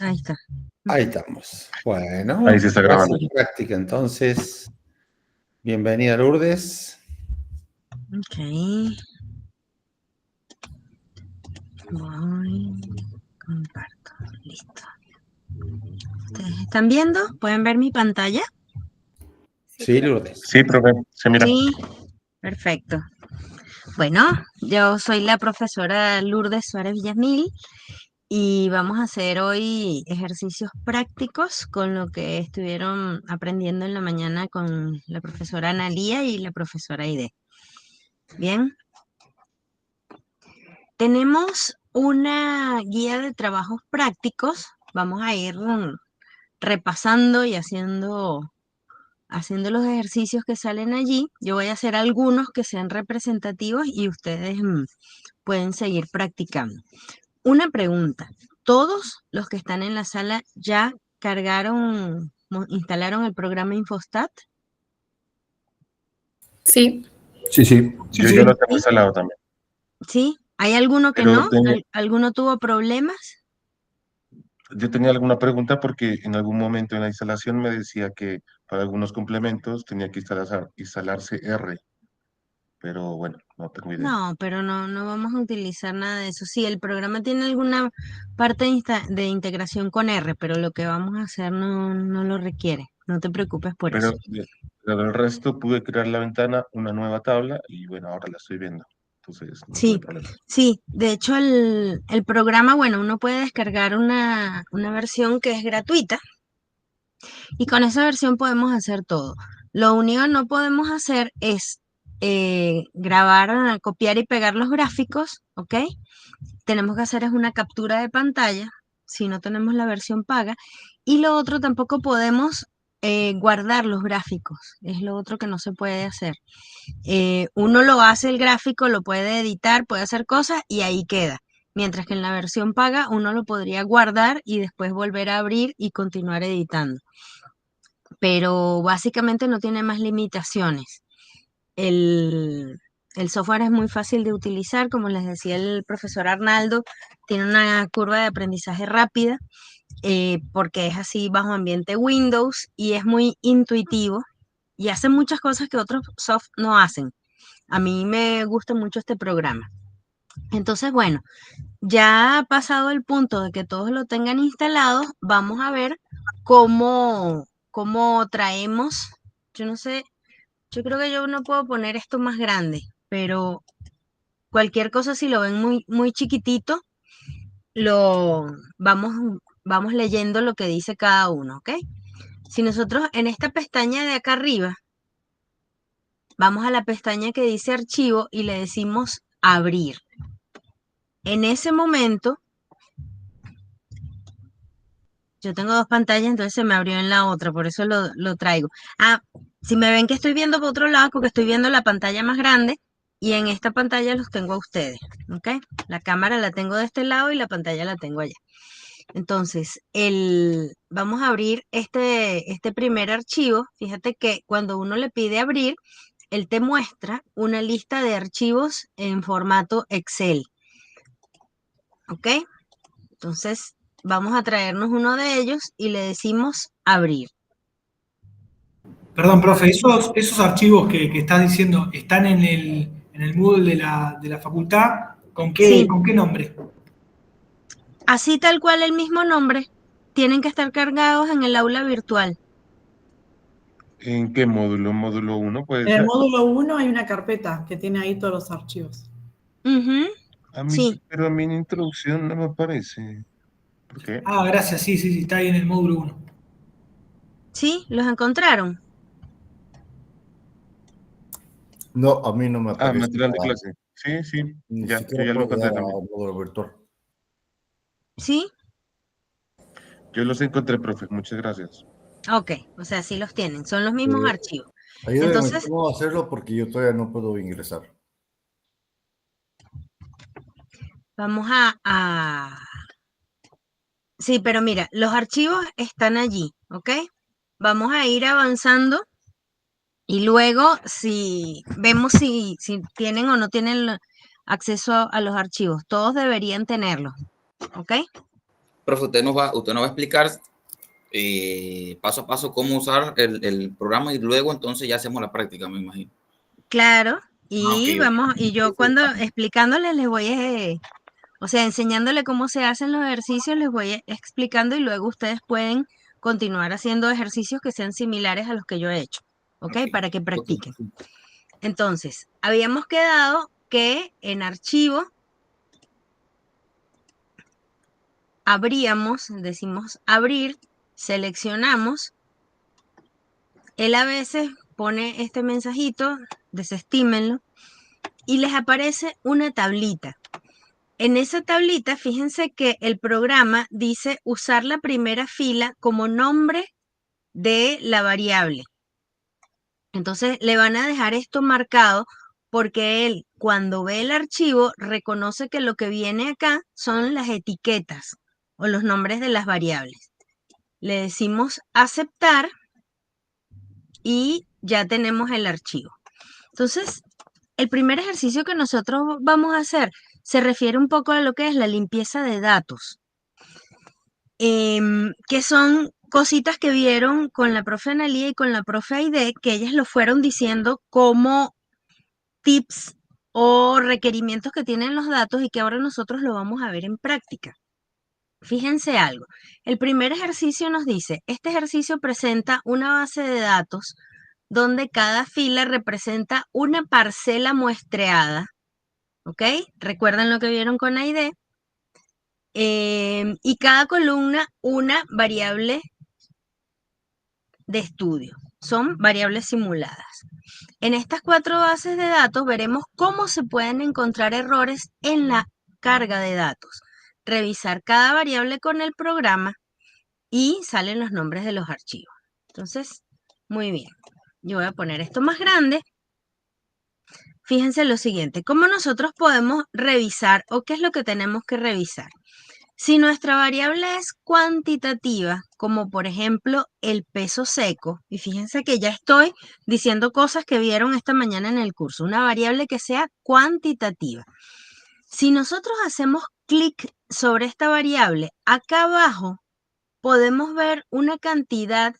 Ahí está. Ahí estamos. Bueno, Ahí se está clase grabando. práctica entonces. Bienvenida Lourdes. Ok. Voy. Comparto. Listo. ¿Ustedes están viendo? ¿Pueden ver mi pantalla? Sí, Lourdes. Sí, profe, se mira. Sí. Perfecto. Bueno, yo soy la profesora Lourdes Suárez Villamil y vamos a hacer hoy ejercicios prácticos con lo que estuvieron aprendiendo en la mañana con la profesora Analía y la profesora Aide. Bien. Tenemos una guía de trabajos prácticos. Vamos a ir repasando y haciendo los ejercicios que salen allí. Yo voy a hacer algunos que sean representativos y ustedes pueden seguir practicando. Una pregunta. ¿Todos los que están en la sala ya instalaron el programa Infostat? Sí. Sí. Yo ya lo tengo instalado también. ¿Sí? ¿Hay alguno que Pero no? ¿Alguno tuvo problemas? yo tenía alguna pregunta porque en algún momento en la instalación me decía que para algunos complementos tenía que instalarse R, pero bueno, no tengo idea. No, pero no vamos a utilizar nada de eso. Sí, el programa tiene alguna parte de integración con R, pero lo que vamos a hacer no lo requiere. No te preocupes por eso. Pero del resto pude crear la ventana, una nueva tabla y bueno, ahora la estoy viendo. Entonces no tuve Sí, problema. sí. De hecho, el programa, bueno, uno puede descargar una versión que es gratuita y con esa versión podemos hacer todo. Lo único que no podemos hacer es grabar, copiar y pegar los gráficos, ¿ok? Tenemos que hacer es una captura de pantalla, si no tenemos la versión paga, y lo otro tampoco podemos guardar los gráficos, es lo otro que no se puede hacer. Uno lo hace el gráfico, lo puede editar, puede hacer cosas y ahí queda. Mientras que en la versión paga uno lo podría guardar y después volver a abrir y continuar editando. Pero básicamente no tiene más limitaciones. El, el software es muy fácil de utilizar, como les decía el profesor Arnaldo, tiene una curva de aprendizaje rápida porque es así bajo ambiente Windows y es muy intuitivo y hace muchas cosas que otros soft no hacen. A mí me gusta mucho este programa. Entonces, bueno, ya ha pasado el punto de que todos lo tengan instalado, vamos a ver cómo traemos, yo no sé, yo creo que yo no puedo poner esto más grande, pero cualquier cosa si lo ven muy chiquitito, lo vamos leyendo lo que dice cada uno, ¿ok? Si nosotros en esta pestaña de acá arriba, vamos a la pestaña que dice archivo y le decimos abrir. En ese momento, yo tengo dos pantallas, entonces se me abrió en la otra, por eso lo traigo. Ah, si me ven que estoy viendo por otro lado, porque estoy viendo la pantalla más grande y en esta pantalla los tengo a ustedes, ¿ok? La cámara la tengo de este lado y la pantalla la tengo allá. Entonces, vamos a abrir este primer archivo. Fíjate que cuando uno le pide abrir, él te muestra una lista de archivos en formato Excel, ¿ok? Entonces, vamos a traernos uno de ellos y le decimos abrir. Perdón, profe, esos archivos que estás diciendo están en el Moodle de la facultad, Sí. ¿con qué nombre? Así tal cual el mismo nombre, tienen que estar cargados en el aula virtual. ¿En qué módulo? ¿Módulo 1 puede En el ser? módulo 1 hay una carpeta que tiene ahí todos los archivos. Ujú, sí, Pero a mí en introducción no me aparece. ¿Por qué? Ah, gracias, sí, está ahí en el módulo 1. sí, los encontraron. No, a mí no me aparece Material de nada. clase. Sí, Ni ya, yo siquiera ya lo puedo encontré dar también. a módulo virtual. Sí, Yo los encontré, profe, muchas gracias. ok, o sea, sí los tienen, son los mismos archivos. Ayúdenme Entonces, cómo hacerlo porque yo todavía no puedo ingresar. vamos Sí, pero mira, los archivos están allí, ¿ok? Vamos a ir avanzando y luego si vemos si tienen o no tienen acceso a los archivos. Todos deberían tenerlos, ¿ok? profe, usted nos va a explicar paso a paso cómo usar el programa y luego entonces ya hacemos la práctica, me imagino. Claro, y Ok. vamos, y yo cuando explicándoles les voy o sea, enseñándole cómo se hacen los ejercicios, les voy explicando y luego ustedes pueden continuar haciendo ejercicios que sean similares a los que yo he hecho, ¿ok? Ok. Para que Ok. practiquen. Entonces, habíamos quedado que en archivo decimos abrir, seleccionamos. Él a veces pone este mensajito, desestímenlo, y les aparece una tablita. En esa tablita, fíjense que el programa dice usar la primera fila como nombre de la variable. Entonces le van a dejar esto marcado porque él, cuando ve el archivo, reconoce que lo que viene acá son las etiquetas o los nombres de las variables. Le decimos aceptar y ya tenemos el archivo. Entonces, el primer ejercicio que nosotros vamos a hacer se refiere un poco a lo que es la limpieza de datos, que son cositas que vieron con la profe Analía y con la profe Aide, que ellas lo fueron diciendo como tips o requerimientos que tienen los datos y que ahora nosotros lo vamos a ver en práctica. Fíjense algo, el primer ejercicio nos dice, este ejercicio presenta una base de datos donde cada fila representa una parcela muestreada, ¿ok? Recuerden lo que vieron con ID. Y cada columna una variable de estudio. Son variables simuladas. En estas 4 bases de datos veremos cómo se pueden encontrar errores en la carga de datos. Revisar cada variable con el programa y salen los nombres de los archivos. Entonces, muy bien. Yo voy a poner esto más grande. Fíjense lo siguiente, ¿cómo nosotros podemos revisar o qué es lo que tenemos que revisar? Si nuestra variable es cuantitativa, como por ejemplo el peso seco, y fíjense que ya estoy diciendo cosas que vieron esta mañana en el curso, una variable que sea cuantitativa. Si nosotros hacemos clic sobre esta variable, acá abajo podemos ver una cantidad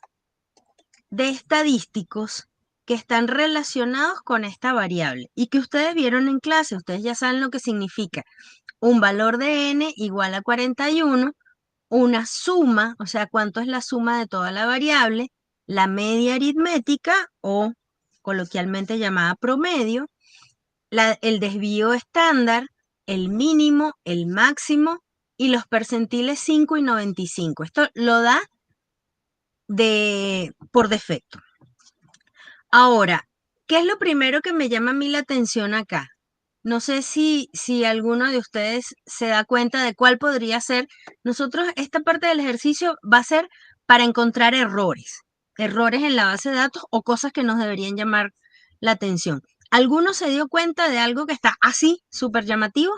de estadísticos que están relacionados con esta variable y que ustedes vieron en clase, ustedes ya saben lo que significa. Un valor de n igual a 41, una suma, o sea, cuánto es la suma de toda la variable, la media aritmética o coloquialmente llamada promedio, el desvío estándar, el mínimo, el máximo y los percentiles 5 y 95. Esto lo da por defecto. Ahora, ¿qué es lo primero que me llama a mí la atención acá? No sé si alguno de ustedes se da cuenta de cuál podría ser. Nosotros, esta parte del ejercicio va a ser para encontrar errores en la base de datos o cosas que nos deberían llamar la atención. ¿Alguno se dio cuenta de algo que está así, súper llamativo?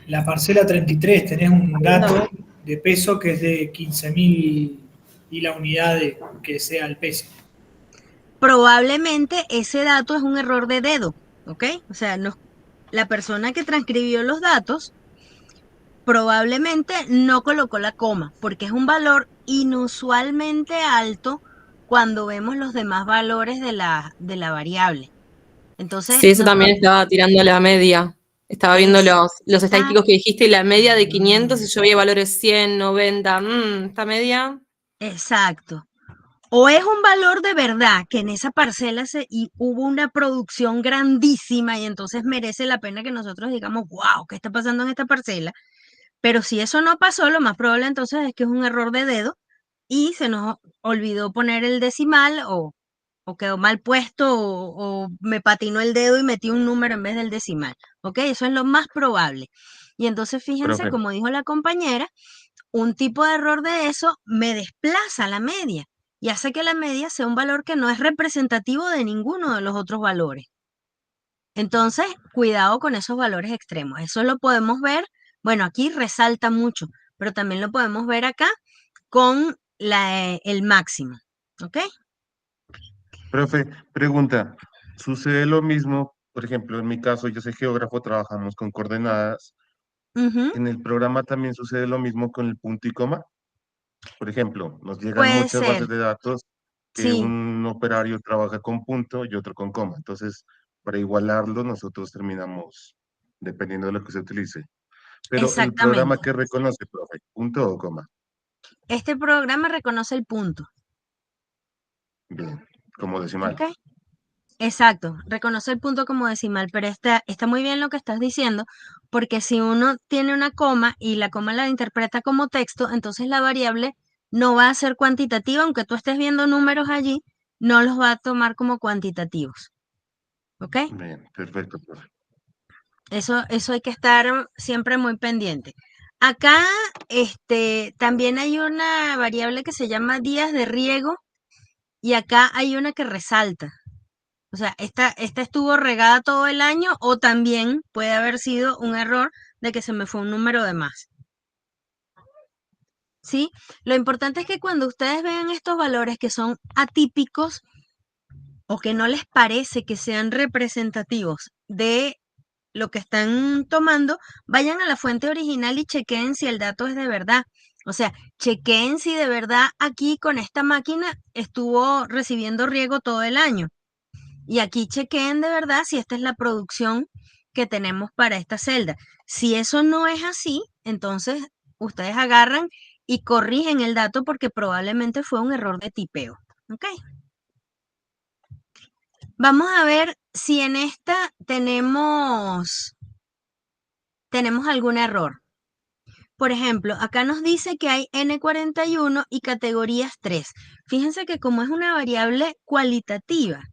La parcela 33, tenés un dato de peso que es de 15.000 y la unidad que sea el peso. Probablemente ese dato es un error de dedo, ¿ok? O sea, la persona que transcribió los datos probablemente no colocó la coma, porque es un valor inusualmente alto cuando vemos los demás valores de la variable. Entonces, Sí, eso también estaba tirando la media. Estaba viendo los estadísticos que dijiste y la media de 500 y yo veía valores 100, 90. ¿Esta media? Exacto. O es un valor de verdad que en esa parcela hubo una producción grandísima y entonces merece la pena que nosotros digamos, wow, ¿qué está pasando en esta parcela? Pero si eso no pasó, lo más probable entonces es que es un error de dedo y se nos olvidó poner el decimal o quedó mal puesto o me patinó el dedo y metí un número en vez del decimal. ¿Ok? Eso es lo más probable. Y entonces fíjense, Profe, como dijo la compañera, un tipo de error de eso me desplaza la media y hace que la media sea un valor que no es representativo de ninguno de los otros valores. Entonces, cuidado con esos valores extremos. Eso lo podemos ver, bueno, aquí resalta mucho, pero también lo podemos ver acá con el máximo. ¿Ok? profe, pregunta, ¿sucede lo mismo? Por ejemplo, en mi caso, yo soy geógrafo, trabajamos con coordenadas Ujú, ¿En el programa también sucede lo mismo con el punto y coma? Por ejemplo, nos llegan puede muchas ser, bases de datos que sí, un operario trabaja con punto y otro con coma. Entonces, para igualarlo, nosotros terminamos dependiendo de lo que se utilice. Pero el programa exactamente. que reconoce, profe, punto o coma. Este programa reconoce el punto, Bien, como ¿ok? decimal. Exacto, reconoce el punto como decimal, pero está muy bien lo que estás diciendo, porque si uno tiene una coma y la coma la interpreta como texto, entonces la variable no va a ser cuantitativa, aunque tú estés viendo números allí, no los va a tomar como cuantitativos, ¿ok? Bien, perfecto, profe. Eso hay que estar siempre muy pendiente. Acá, también hay una variable que se llama días de riego y acá hay una que resalta. O sea, esta estuvo regada todo el año o también puede haber sido un error de que se me fue un número de más. ¿Sí? Lo importante es que cuando ustedes vean estos valores que son atípicos o que no les parece que sean representativos de lo que están tomando, vayan a la fuente original y chequeen si el dato es de verdad. O sea, chequeen si de verdad aquí con esta máquina estuvo recibiendo riego todo el año. Y aquí chequeen de verdad si esta es la producción que tenemos para esta celda. Si eso no es así, entonces ustedes agarran y corrigen el dato porque probablemente fue un error de tipeo. ¿Ok? Vamos a ver si en esta tenemos algún error. Por ejemplo, acá nos dice que hay N41 y categorías 3. Fíjense que como es una variable cualitativa,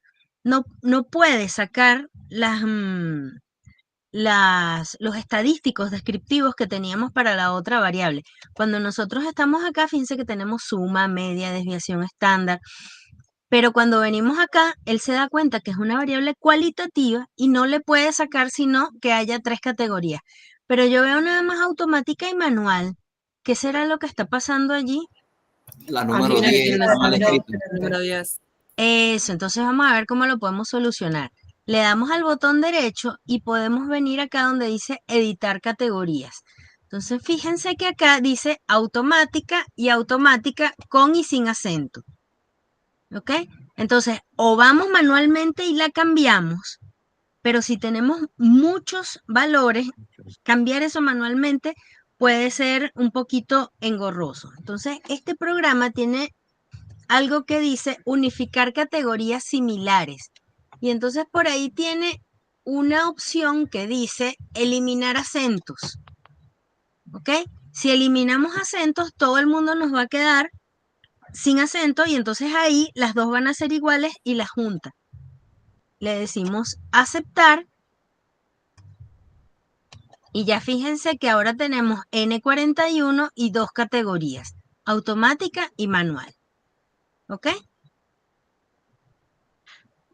no puede sacar los estadísticos descriptivos que teníamos para la otra variable. Cuando nosotros estamos acá, fíjense que tenemos suma, media, desviación estándar. Pero cuando venimos acá, él se da cuenta que es una variable cualitativa y no le puede sacar sino que haya 3 categorías. Pero yo veo nada más automática y manual. ¿Qué será lo que está pasando allí? La Hay número Hay una que 10 tiene está mal escrita. número 10. Eso, entonces vamos a ver cómo lo podemos solucionar. Le damos al botón derecho y podemos venir acá donde dice editar categorías. Entonces fíjense que acá dice automática y automática con y sin acento. ¿Ok? Entonces, o vamos manualmente y la cambiamos, pero si tenemos muchos valores, cambiar eso manualmente puede ser un poquito engorroso. Entonces, este programa tiene algo que dice unificar categorías similares. Y entonces por ahí tiene una opción que dice eliminar acentos. ¿Ok? Si eliminamos acentos, todo el mundo nos va a quedar sin acento y entonces ahí las dos van a ser iguales y las junta. Le decimos aceptar y ya fíjense que ahora tenemos N41 y dos categorías, automática y manual. ¿Ok?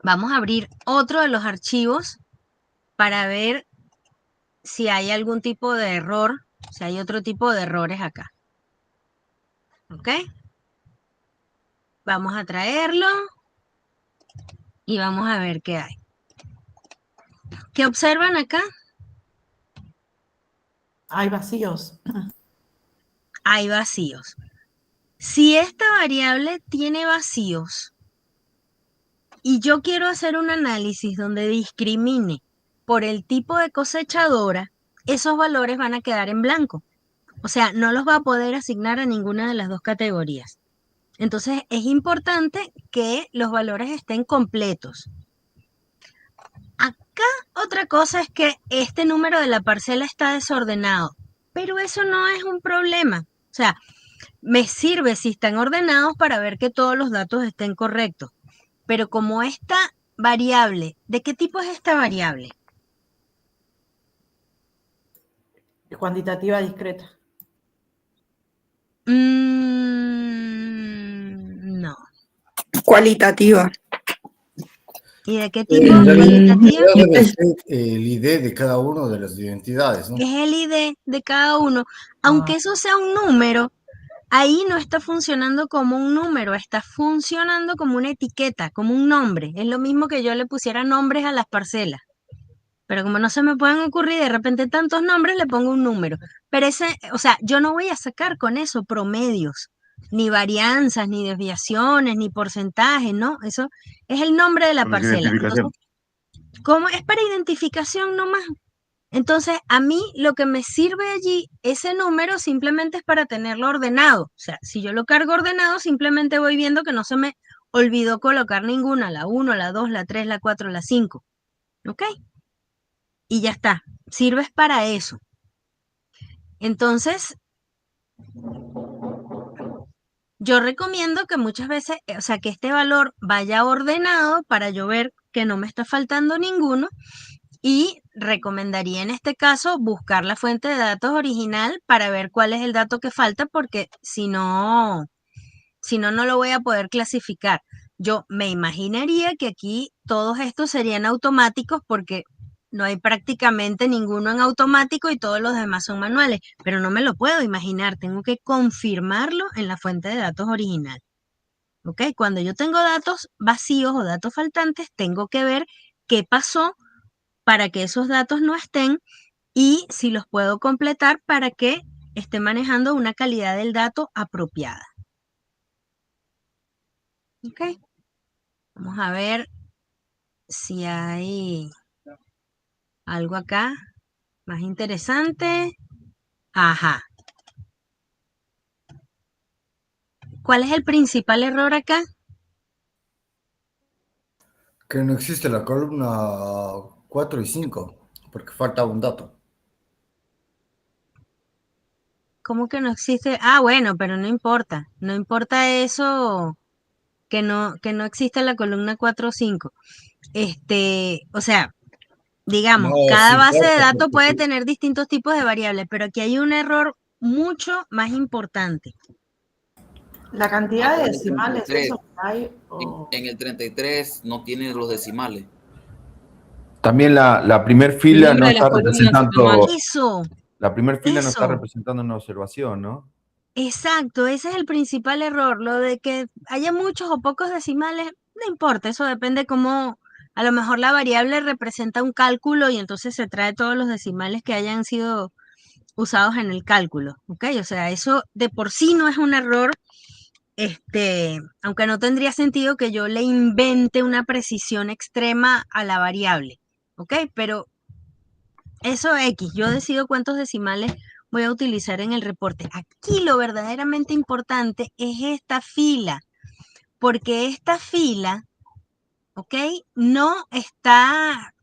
Vamos a abrir otro de los archivos para ver si hay algún tipo de error, si hay otro tipo de errores acá. ¿Ok? Vamos a traerlo y vamos a ver qué hay. ¿Qué observan acá? Hay vacíos. Hay vacíos. Si esta variable tiene vacíos y yo quiero hacer un análisis donde discrimine por el tipo de cosechadora, esos valores van a quedar en blanco. O sea, no los va a poder asignar a ninguna de las dos categorías. Entonces, es importante que los valores estén completos. Acá otra cosa es que este número de la parcela está desordenado, pero eso no es un problema. O sea, me sirve si están ordenados para ver que todos los datos estén correctos. Pero como esta variable, ¿de qué tipo es esta variable? Cuantitativa discreta. No. Cualitativa. ¿Y de qué tipo En cualitativa? realidad debe ser el ID de cada una de las identidades, ¿no? Es el ID de cada uno. Aunque Ah, eso sea un número, ahí no está funcionando como un número, está funcionando como una etiqueta, como un nombre. Es lo mismo que yo le pusiera nombres a las parcelas. Pero como no se me pueden ocurrir de repente tantos nombres, le pongo un número. Pero o sea, yo no voy a sacar con eso promedios, ni varianzas, ni desviaciones, ni porcentajes, ¿no? Eso es el nombre de la Solo es parcela. Entonces, identificación. ¿cómo es para identificación nomás? Entonces, a mí lo que me sirve allí, ese número simplemente es para tenerlo ordenado. O sea, si yo lo cargo ordenado, simplemente voy viendo que no se me olvidó colocar ninguna, la 1, la 2, la 3, la 4, la 5. ¿Ok? Y ya está. Sirves para eso. Entonces, yo recomiendo que muchas veces, o sea, que este valor vaya ordenado para yo ver que no me está faltando ninguno. Y recomendaría en este caso buscar la fuente de datos original para ver cuál es el dato que falta, porque si no, no lo voy a poder clasificar. Yo me imaginaría que aquí todos estos serían automáticos porque no hay prácticamente ninguno en automático y todos los demás son manuales, pero no me lo puedo imaginar, tengo que confirmarlo en la fuente de datos original. ¿Ok? Cuando yo tengo datos vacíos o datos faltantes, tengo que ver qué pasó para que esos datos no estén y si los puedo completar para que esté manejando una calidad del dato apropiada. ¿Ok? Vamos a ver si hay algo acá más interesante. Ajá. ¿Cuál es el principal error acá? Que no existe la columna 4 y 5, porque falta un dato. ¿Cómo que no existe? Ah, bueno, pero no importa. No importa eso, que no existe la columna 4 o 5. O sea, No, digamos, cada sí base de importa, datos porque puede tener distintos tipos de variables, pero aquí hay un error mucho más importante. La cantidad Acá de en el decimales, 33, eso hay, en el 33 no tiene los decimales. También la primer El fila nombre no de las está columnas está mal. representando, Eso, la primer fila no está eso, representando una observación, ¿no? exacto, ese es el principal error. Lo de que haya muchos o pocos decimales, no importa, eso depende cómo, a lo mejor la variable representa un cálculo y entonces se trae todos los decimales que hayan sido usados en el cálculo, ¿ok? O sea, eso de por sí no es un error. Aunque no tendría sentido que yo le invente una precisión extrema a la variable, ¿ok? Pero eso X, yo decido cuántos decimales voy a utilizar en el reporte. Aquí lo verdaderamente importante es esta fila, porque esta fila, ¿ok? No está,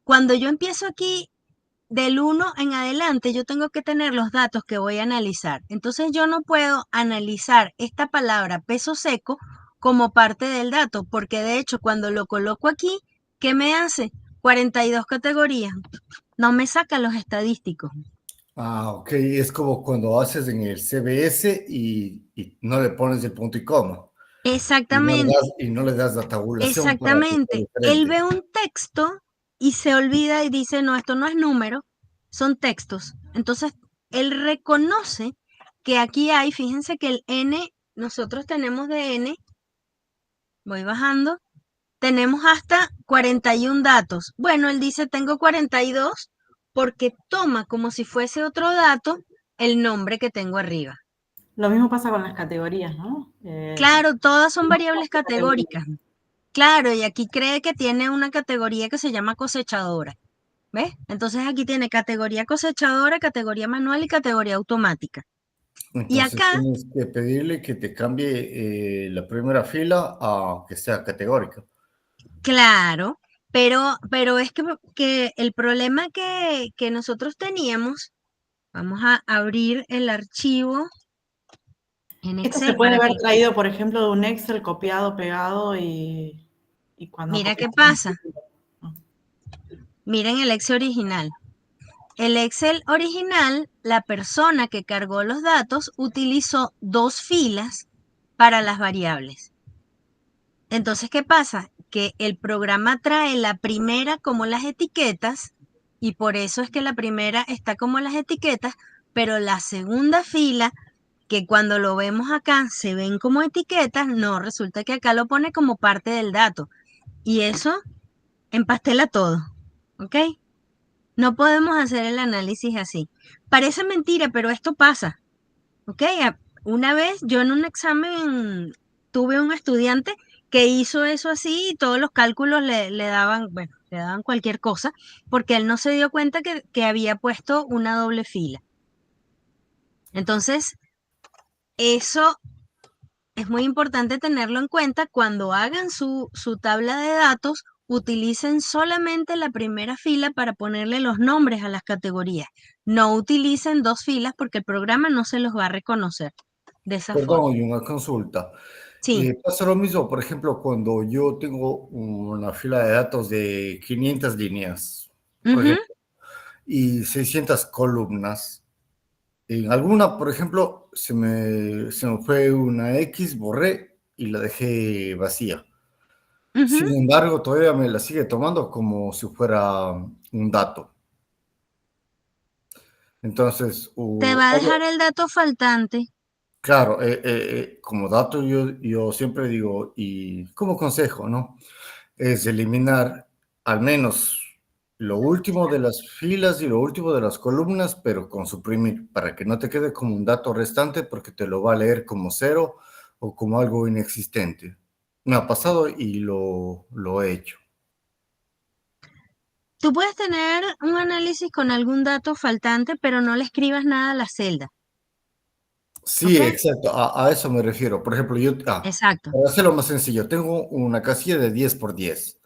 cuando yo empiezo aquí del 1 en adelante, yo tengo que tener los datos que voy a analizar. Entonces yo no puedo analizar esta palabra peso seco como parte del dato, porque de hecho cuando lo coloco aquí, ¿qué me hace? 42 categorías. No me saca los estadísticos. ok, es como cuando haces en el CBS y no le pones el punto y coma. Exactamente, Y no le das la tabulación para que sea exactamente. Él diferente. ve un texto y se olvida y dice, no, esto no es número, son textos. Entonces, él reconoce que aquí hay, fíjense que el N, nosotros tenemos de N, voy bajando, tenemos hasta 41 datos. Bueno, él dice, tengo 42 porque toma como si fuese otro dato el nombre que tengo arriba. lo mismo pasa con las categorías, ¿no? Claro, todas son variables categóricas. Claro, y aquí cree que tiene una categoría que se llama cosechadora. ¿Ves? Entonces aquí tiene categoría cosechadora, categoría manual y categoría automática. Y Entonces acá, tienes que pedirle que te cambie la primera fila a que sea categórica. claro, pero es que el problema que nosotros teníamos, vamos a abrir el archivo en Esto se Excel puede para que, haber traído, por ejemplo, de un Excel copiado, pegado y cuando mira qué copias un pasa. título. Miren el Excel original. El Excel original, la persona que cargó los datos utilizó 2 filas para las variables. Entonces, ¿qué pasa? Que el programa trae la primera como las etiquetas y por eso es que la primera está como las etiquetas, pero la segunda fila, que cuando lo vemos acá se ven como etiquetas, no, resulta que acá lo pone como parte del dato. Y eso empastela todo, ¿ok? No podemos hacer el análisis así. Parece mentira, pero esto pasa, ¿ok? Una vez yo en un examen tuve un estudiante que hizo eso así y todos los cálculos le daban, bueno, le daban cualquier cosa, porque él no se dio cuenta que había puesto una doble fila. Entonces, eso es muy importante tenerlo en cuenta cuando hagan su tabla de datos. Utilicen solamente la primera fila para ponerle los nombres a las categorías. No utilicen dos filas porque el programa no se los va a reconocer de esa forma. Perdón, y una consulta. Sí. Pasa lo mismo, por ejemplo, cuando yo tengo una fila de datos de 500 líneas, por Ujú. ejemplo, y 600 columnas. En alguna, por ejemplo, se me fue una X, borré y la dejé vacía. Ujú. Sin embargo, todavía me la sigue tomando como si fuera un dato. Entonces, Te va a dejar el dato faltante. claro, como dato yo siempre digo, y como consejo, ¿no? Es eliminar al menos lo último de las filas y lo último de las columnas, pero con suprimir, para que no te quede como un dato restante, porque te lo va a leer como cero o como algo inexistente. Me ha pasado y lo he hecho. Tú puedes tener un análisis con algún dato faltante, pero no le escribas nada a la celda. Sí, ¿Ok? exacto, a eso me refiero. Por ejemplo, Exacto. para hacerlo más sencillo, tengo una casilla de 10 por 10.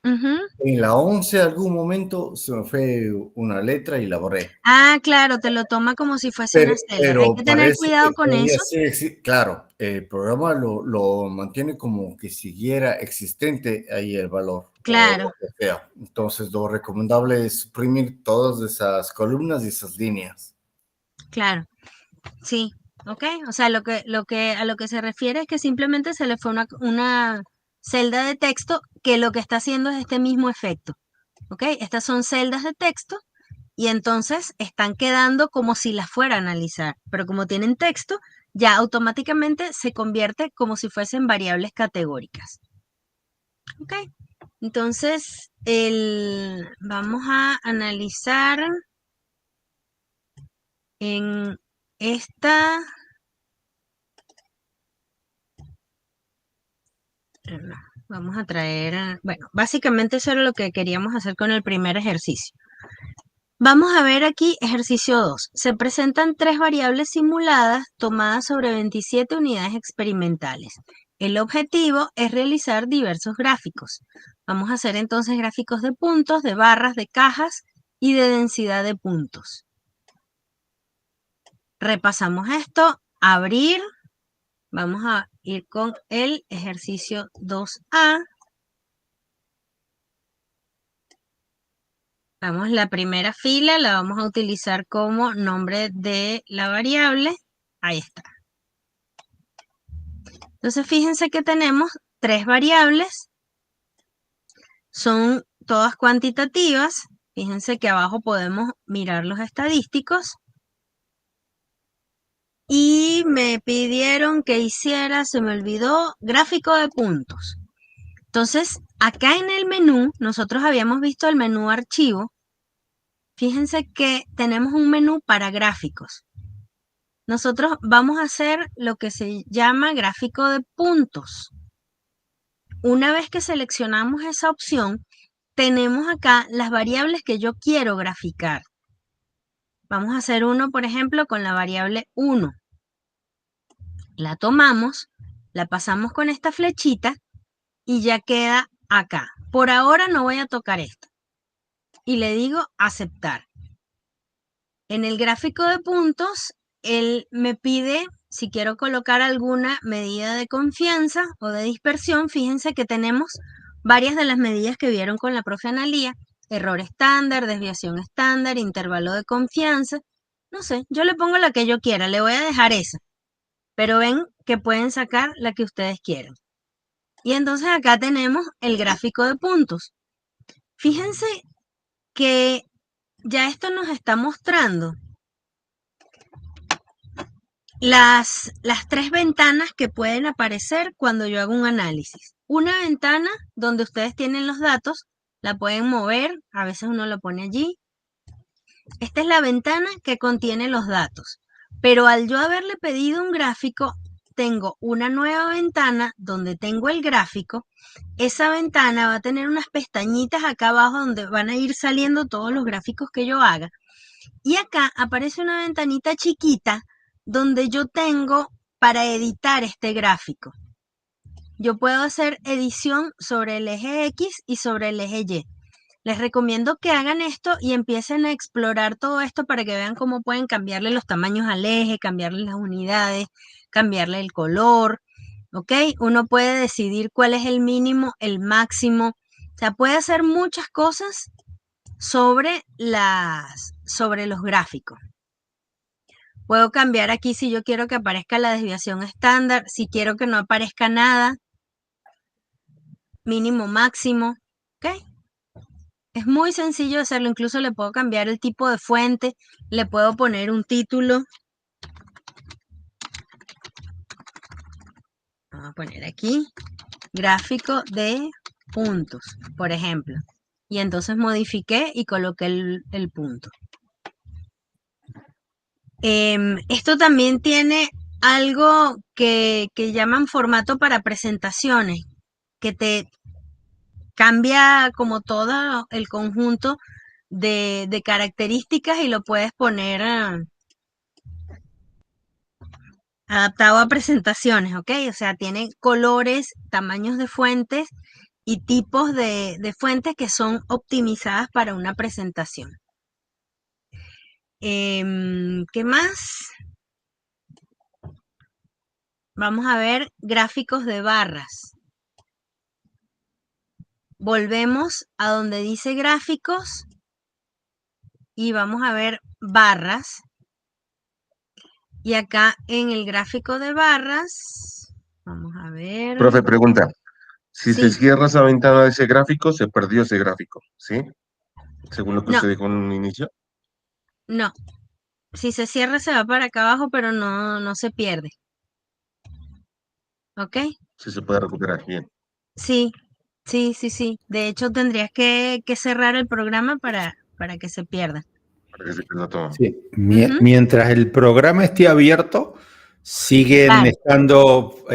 Ujú. En la 11 algún momento se me fue una letra y la borré. Ah, claro, te lo toma como si fuese una celda. Hay Pero que tener parece cuidado que con todavía eso. sigue, claro, el programa lo mantiene como que siguiera existente ahí el valor o Claro, lo que sea. Entonces, lo recomendable es suprimir todas esas columnas y esas líneas. claro. Sí, ok. O sea, a lo que se refiere es que simplemente se le fue una celda de texto que lo que está haciendo es este mismo efecto. ¿Ok? Estas son celdas de texto y entonces están quedando como si las fuera a analizar, pero como tienen texto, ya automáticamente se convierte como si fuesen variables categóricas. ¿Ok? Entonces, vamos a analizar en esta... no, vamos a traer, bueno, básicamente eso era lo que queríamos hacer con el primer ejercicio. Vamos a ver aquí ejercicio 2. Se presentan tres variables simuladas tomadas sobre 27 unidades experimentales. El objetivo es realizar diversos gráficos. Vamos a hacer entonces gráficos de puntos, de barras, de cajas y de densidad de puntos. Repasamos esto. Abrir. Vamos a ir con el ejercicio 2A. Vamos, la primera fila la vamos a utilizar como nombre de la variable. Ahí está. Entonces, fíjense que tenemos tres variables. Son todas cuantitativas. Fíjense que abajo podemos mirar los estadísticos. Y me pidieron que hiciera, se me olvidó, gráfico de puntos. Entonces, acá en el menú, nosotros habíamos visto el menú archivo. Fíjense que tenemos un menú para gráficos. Nosotros vamos a hacer lo que se llama gráfico de puntos. Una vez que seleccionamos esa opción, tenemos acá las variables que yo quiero graficar. Vamos a hacer uno, por ejemplo, con la variable 1. La tomamos, la pasamos con esta flechita y ya queda acá. Por ahora no voy a tocar esto. Y le digo aceptar. En el gráfico de puntos, él me pide si quiero colocar alguna medida de confianza o de dispersión. Fíjense que tenemos varias de las medidas que vieron con la profe Analía. Error estándar, desviación estándar, intervalo de confianza. No sé, yo le pongo la que yo quiera, le voy a dejar esa. Pero ven que pueden sacar la que ustedes quieran. Y entonces acá tenemos el gráfico de puntos. Fíjense que ya esto nos está mostrando las tres ventanas que pueden aparecer cuando yo hago un análisis. Una ventana donde ustedes tienen los datos la pueden mover, a veces uno la pone allí. Esta es la ventana que contiene los datos, pero al yo haberle pedido un gráfico, tengo una nueva ventana donde tengo el gráfico. Esa ventana va a tener unas pestañitas acá abajo donde van a ir saliendo todos los gráficos que yo haga. Y acá aparece una ventanita chiquita donde yo tengo para editar este gráfico. Yo puedo hacer edición sobre el eje X y sobre el eje Y. Les recomiendo que hagan esto y empiecen a explorar todo esto para que vean cómo pueden cambiarle los tamaños al eje, cambiarle las unidades, cambiarle el color, ¿ok? Uno puede decidir cuál es el mínimo, el máximo. O sea, puede hacer muchas cosas sobre los gráficos. Puedo cambiar aquí si yo quiero que aparezca la desviación estándar, si quiero que no aparezca nada, mínimo, máximo, ¿ok? Es muy sencillo hacerlo, incluso le puedo cambiar el tipo de fuente, le puedo poner un título. Vamos a poner aquí, gráfico de puntos, por ejemplo. Y entonces modifiqué y coloqué el punto. Esto también tiene algo que llaman formato para presentaciones, que te cambia como todo el conjunto de características y lo puedes poner adaptado a presentaciones, ¿ok? O sea, tiene colores, tamaños de fuentes y tipos de fuentes que son optimizadas para una presentación. ¿Qué más? Vamos a ver gráficos de barras. Volvemos a donde dice gráficos y vamos a ver barras. Y acá en el gráfico de barras, vamos a ver. Profe, pregunta. Si se Sí. cierra esa ventana de ese gráfico, se perdió ese gráfico, ¿sí? Según lo que No. usted dijo en un inicio. No. Si se cierra se va para acá abajo, pero no se pierde. ¿Ok? Sí se puede recuperar, bien. Sí. De hecho, tendrías que cerrar el programa para que se pierda. Para que se pierda todo. Sí. Ujú. Mientras el programa esté abierto, siguen Claro. estando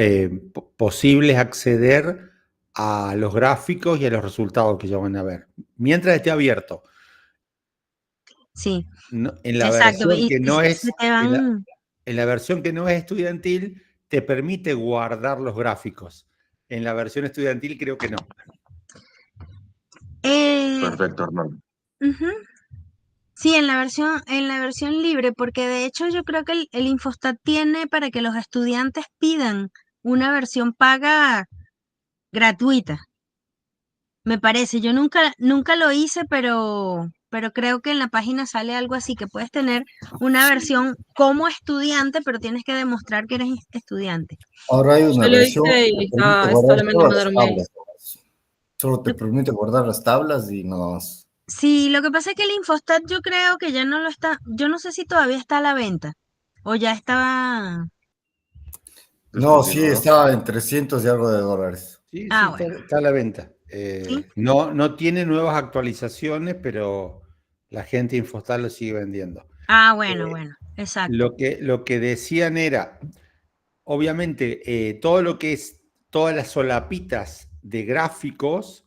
posibles acceder a los gráficos y a los resultados que ya van a ver. Mientras esté abierto. Sí. En la Exacto. versión Y que no se es, te van. en la versión que no es estudiantil, te permite guardar los gráficos. En la versión estudiantil creo que no. Perfecto, Armando. Ujú. Sí, en la versión libre, porque de hecho yo creo que el Infostat tiene para que los estudiantes pidan una versión paga gratuita. Me parece, yo nunca lo hice, pero creo que en la página sale algo así, que puedes tener una versión como estudiante, pero tienes que demostrar que eres estudiante. Ahora hay una Yo lo versión hice que y te permite es guardar solamente todas las mandar un mail. tablas. Solo te permite guardar las tablas y nada más. Sí, lo que pasa es que el Infostat yo creo que ya no lo está, yo no sé si todavía está a la venta o ya estaba. No, sí, Descontinuo, ¿no? estaba en 300 y algo de dólares. Sí, Ah, está, bueno. está a la venta. Sí. No tiene nuevas actualizaciones, pero la gente Infostat lo sigue vendiendo. Ah, bueno, exacto. Lo que decían era, obviamente, todo lo que es todas las solapitas de gráficos,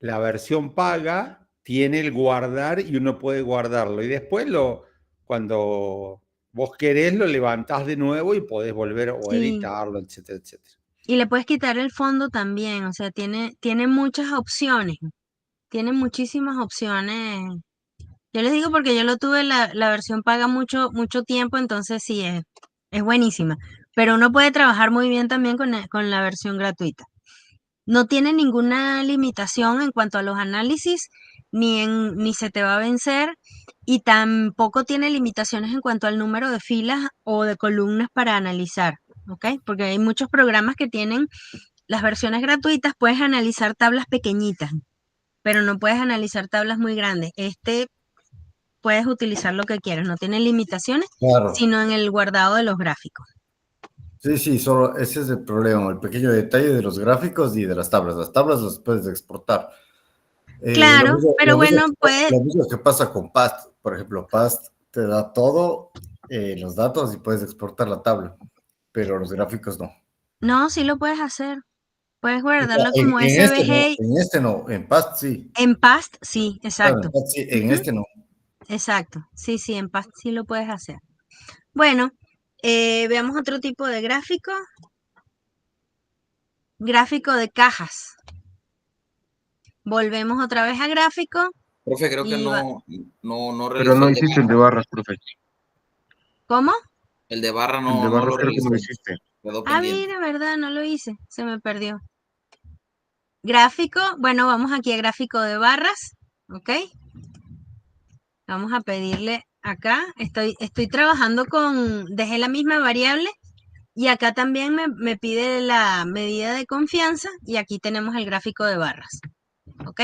la versión paga tiene el guardar y uno puede guardarlo. Y después cuando vos querés lo levantás de nuevo y podés volver o Sí. editarlo, etcétera, etcétera. Y le puedes quitar el fondo también, o sea, tiene muchas opciones, tiene muchísimas opciones. Yo les digo porque yo lo tuve la versión paga mucho tiempo, entonces sí, es buenísima. Pero uno puede trabajar muy bien también con la versión gratuita. No tiene ninguna limitación en cuanto a los análisis, ni se te va a vencer, y tampoco tiene limitaciones en cuanto al número de filas o de columnas para analizar, ¿ok? Porque hay muchos programas que tienen las versiones gratuitas, puedes analizar tablas pequeñitas, pero no puedes analizar tablas muy grandes. Puedes utilizar lo que quieras, no tiene limitaciones, Claro. sino en el guardado de los gráficos. Sí, solo ese es el problema, el pequeño detalle de los gráficos y de las tablas. Las tablas las puedes exportar. Claro, pero bueno, pues Lo mismo que pasa con Past. Por ejemplo, Past te da todo, los datos y puedes exportar la tabla, pero los gráficos no. no, sí lo puedes hacer. Puedes O sea, guardarlo como SVG. en este no, en Past sí. En Past, sí, Claro, en exacto. Past sí, en Ujú, este no. exacto. Sí, sí, en Past sí lo puedes hacer. Bueno, veamos otro tipo de gráfico. Gráfico de cajas. Volvemos otra vez a gráfico Profe, creo que y va. no Pero realizó no el de hiciste el de barra. barras, profe. ¿Cómo? El de barra El de no barras lo creo que no realizó. lo hiciste. Quedó Ah, pendiente. mira, verdad, no lo hice. Se me perdió. Gráfico, bueno, vamos aquí a gráfico de barras, ¿ok? Vamos a pedirle acá. Estoy trabajando dejé la misma variable y acá también me pide la medida de confianza y aquí tenemos el gráfico de barras, ¿ok?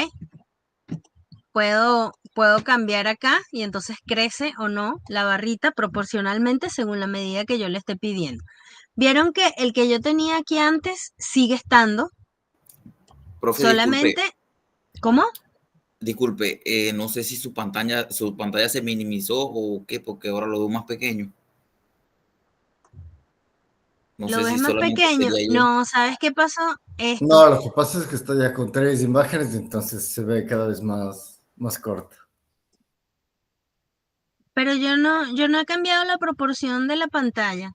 Puedo cambiar acá y entonces crece o no la barrita proporcionalmente según la medida que yo le esté pidiendo. Vieron que el que yo tenía aquí antes sigue estando, Profe, solamente, ¿cómo? disculpe, no sé si su pantalla se minimizó o qué, porque ahora lo veo más pequeño. No ¿Lo sé ves si más solamente pequeño? sería yo. No, ¿sabes qué pasó? Esto. No, lo que pasa es que está ya con 3 imágenes, entonces se ve cada vez más corto. Pero yo no he cambiado la proporción de la pantalla.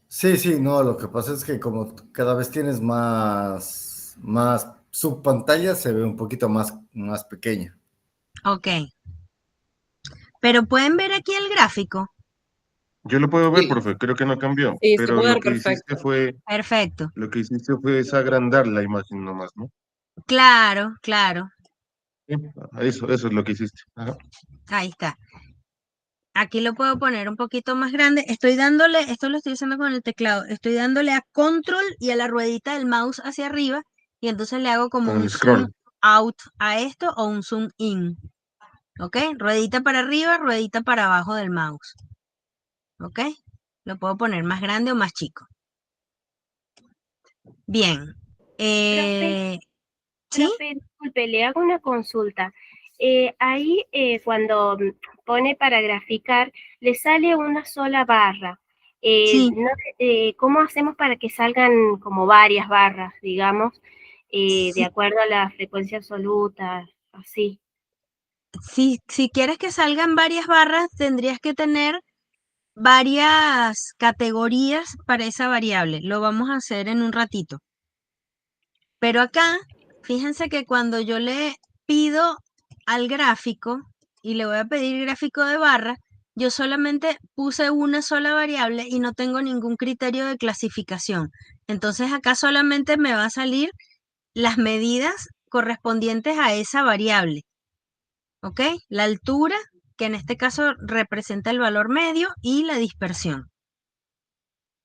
Sí, sí, no, lo que pasa es que como cada vez tienes su pantalla se ve un poquito más pequeña. Ok. Pero pueden ver aquí el gráfico. Yo lo puedo ver, Sí, profe, creo que no cambió, Sí, se pero puede ver perfecto. Perfecto. lo que hiciste fue desagrandar la imagen nomás, ¿no? Claro, claro. Sí, eso es lo que hiciste. Ajá. Ahí está. Aquí lo puedo poner un poquito más grande. Estoy dándole, esto lo estoy haciendo con el teclado. Estoy dándole a control y a la ruedita del mouse hacia arriba. Y entonces le hago como Con un el zoom scroll. out a esto o un zoom in. ¿Ok? Ruedita para arriba, ruedita para abajo del mouse. ¿Ok? Lo puedo poner más grande o más chico. Bien. Profe, ¿Sí? profe, disculpe, le hago una consulta. Ahí cuando pone para graficar, le sale una sola barra. Sí. ¿Cómo hacemos para que salgan como varias barras, digamos, de Sí. acuerdo a la frecuencia absoluta, así? Si quieres que salgan varias barras, tendrías que tener varias categorías para esa variable. Lo vamos a hacer en un ratito. Pero acá, fíjense que cuando yo le pido al gráfico y le voy a pedir gráfico de barra, yo solamente puse una sola variable y no tengo ningún criterio de clasificación. Entonces acá solamente me va a salir las medidas correspondientes a esa variable. ¿Ok? La altura, que en este caso representa el valor medio, y la dispersión,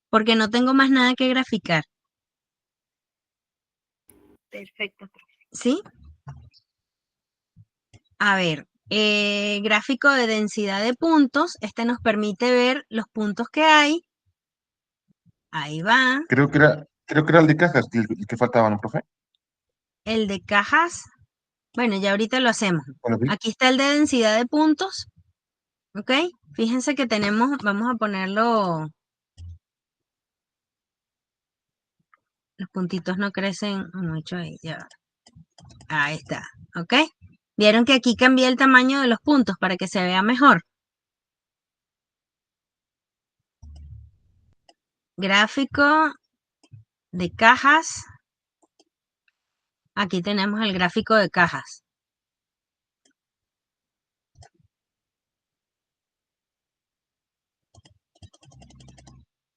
porque no tengo más nada que graficar. Perfecto. ¿Sí? A ver, gráfico de densidad de puntos. Este nos permite ver los puntos que hay. Ahí va. Creo que era el de cajas el que faltaba, ¿no, profe? El de cajas. Bueno, ya ahorita lo hacemos. Bueno, sí. Aquí está el de densidad de puntos. ¿Ok? Fíjense que tenemos, vamos a ponerlo. Los puntitos no crecen mucho ahí, ya va. Ahí está, ¿ok? Vieron que aquí cambié el tamaño de los puntos para que se vea mejor. Gráfico de cajas. Aquí tenemos el gráfico de cajas.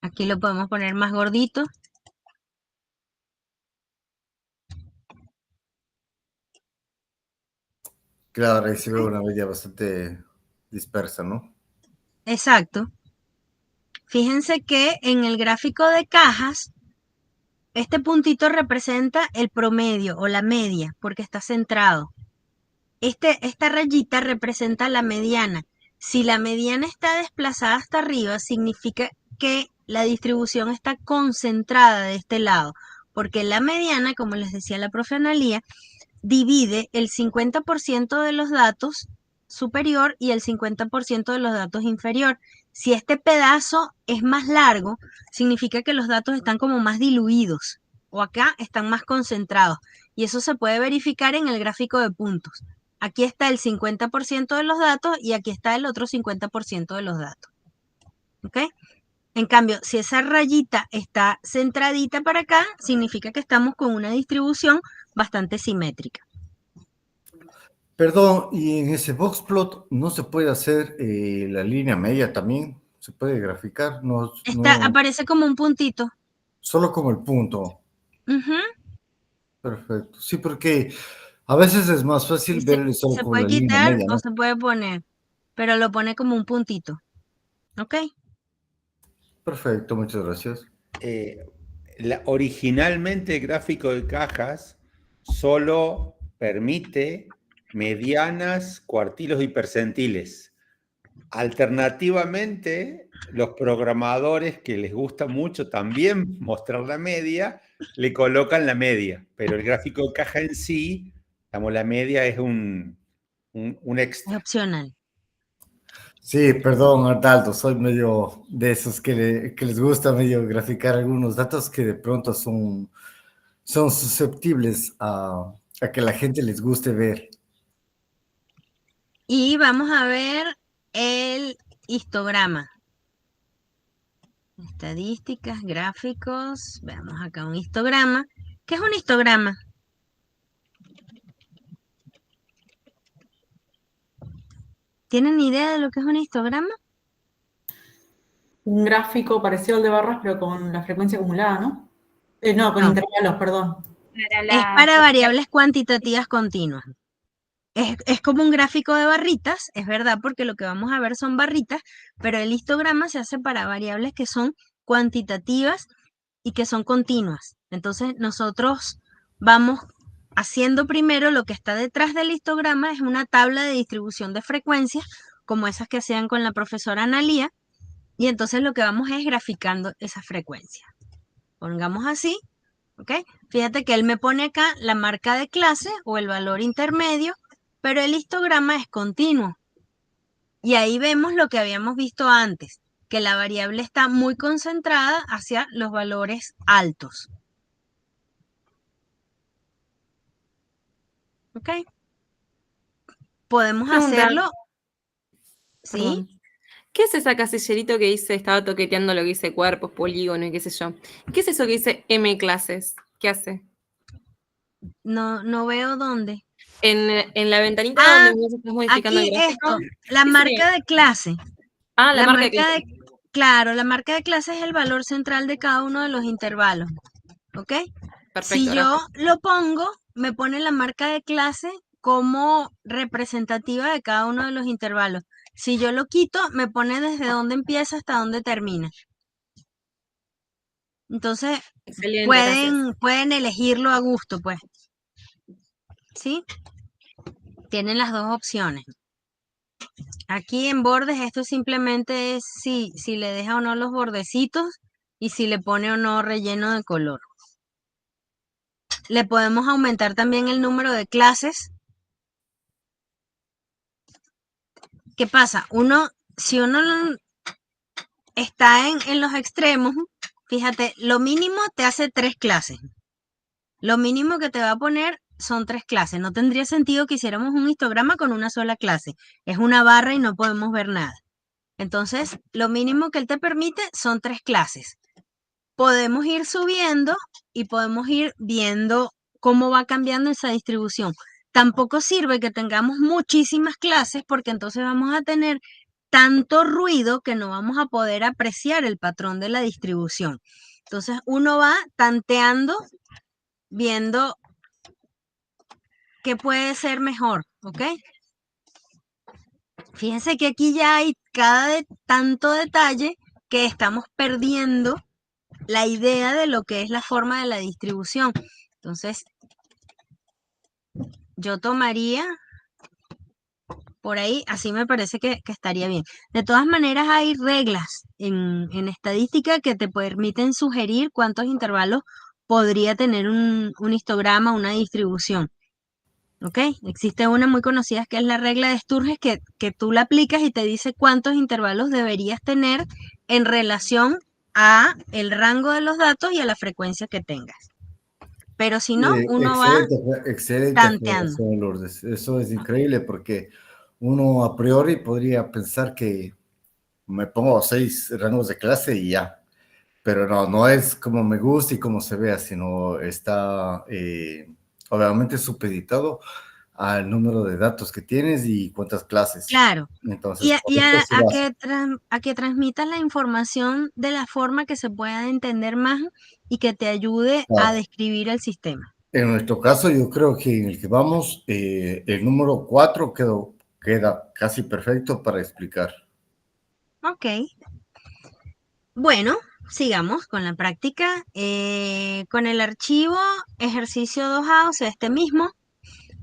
Aquí lo podemos poner más gordito. Claro, ahí se ve una media bastante dispersa, ¿no? Exacto. Fíjense que en el gráfico de cajas, este puntito representa el promedio o la media, porque está centrado. Esta rayita representa la mediana. Si la mediana está desplazada hasta arriba, significa que la distribución está concentrada de este lado, porque la mediana, como les decía la profe Analía, divide el 50% de los datos superior y el 50% de los datos inferior. Si este pedazo es más largo, significa que los datos están como más diluidos o acá están más concentrados. Y eso se puede verificar en el gráfico de puntos. Aquí está el 50% de los datos y aquí está el otro 50% de los datos. ¿Ok? En cambio, si esa rayita está centradita para acá, significa que estamos con una distribución bastante simétrica. Perdón, y en ese boxplot no se puede hacer la línea media también, se puede graficar, no, Aparece como un puntito. Solo como el punto. Ujú. Perfecto. Sí, porque a veces es más fácil ver solo Se con puede la línea quitar media, o ¿no? se puede poner, pero lo pone como un puntito. ¿Ok? Perfecto, muchas gracias. Originalmente el gráfico de cajas solo permite medianas, cuartilos y percentiles. Alternativamente, los programadores que les gusta mucho también mostrar la media, le colocan la media, pero el gráfico de caja en sí, digamos, la media es un extra. Es opcional. Sí, perdón, Arnaldo, soy medio de esos que les gusta medio graficar algunos datos que de pronto son susceptibles a que la gente les guste ver. Y vamos a ver el histograma. Estadísticas, gráficos. Veamos acá un histograma. ¿Qué es un histograma? ¿Tienen idea de lo que es un histograma? Un gráfico parecido al de barras, pero con la frecuencia acumulada, ¿no? No, con No. intervalos, perdón. Es para variables cuantitativas continuas. Es como un gráfico de barritas, es verdad, porque lo que vamos a ver son barritas, pero el histograma se hace para variables que son cuantitativas y que son continuas. Entonces nosotros vamos haciendo primero lo que está detrás del histograma, es una tabla de distribución de frecuencias, como esas que hacían con la profesora Analía, y entonces lo que vamos es graficando esas frecuencias. Pongamos así, ¿ok? Fíjate que él me pone acá la marca de clase o el valor intermedio, pero el histograma es continuo. Y ahí vemos lo que habíamos visto antes, que la variable está muy concentrada hacia los valores altos. ¿Ok? Podemos Pregunta. hacerlo. ¿Sí? Perdón. ¿Qué es esa casillerito que dice, estaba toqueteando lo que dice cuerpos, polígonos y qué sé yo? ¿Qué es eso que dice M clases? ¿Qué hace? No veo dónde. En la ventanita donde vos estás modificando Aquí el gráfico. esto, la ¿qué marca sería? de clase. Ah, la marca de clase. Claro, la marca de clase es el valor central de cada uno de los intervalos. ¿Ok? Perfecto, Si yo lo pongo, me pone la marca de clase como representativa de cada uno de los intervalos. Si yo lo quito, me pone desde dónde empieza hasta dónde termina. Entonces, Excelente, gracias. pueden elegirlo a gusto, pues. ¿Sí? Tienen las dos opciones. Aquí en bordes, esto simplemente es si le deja o no los bordecitos y si le pone o no relleno de color. Le podemos aumentar también el número de clases. ¿Qué pasa? Si uno está en los extremos, fíjate, lo mínimo te hace 3 clases. Lo mínimo que te va a poner son 3 clases. No tendría sentido que hiciéramos un histograma con una sola clase. Es una barra y no podemos ver nada. Entonces, lo mínimo que él te permite son 3 clases. Podemos ir subiendo y podemos ir viendo cómo va cambiando esa distribución. Tampoco sirve que tengamos muchísimas clases porque entonces vamos a tener tanto ruido que no vamos a poder apreciar el patrón de la distribución. Entonces uno va tanteando, viendo qué puede ser mejor, ¿ok? Fíjense que aquí ya hay tanto detalle que estamos perdiendo la idea de lo que es la forma de la distribución. Entonces, yo tomaría por ahí, así me parece que estaría bien. De todas maneras, hay reglas en estadística que te permiten sugerir cuántos intervalos podría tener un histograma, una distribución. ¿Ok? Existe una muy conocida que es la regla de Sturges, que tú la aplicas y te dice cuántos intervalos deberías tener en relación a el rango de los datos y a la frecuencia que tengas. Pero si no, uno va Excelente tanteando. aclaración, Lourdes. Eso es increíble porque uno a priori podría pensar que me pongo 6 rangos de clase y ya. Pero no, no es como me gusta y como se vea, sino está obviamente supeditado al número de datos que tienes y cuántas clases. Claro. Entonces, por Y eso se basa. a que transmitas la información de la forma que se pueda entender más y que te ayude a Claro. describir el sistema. En nuestro caso, yo creo que en el que vamos, el número 4 queda casi perfecto para explicar. Ok. Bueno, sigamos con la práctica. Con el archivo ejercicio 2A, o sea, este mismo,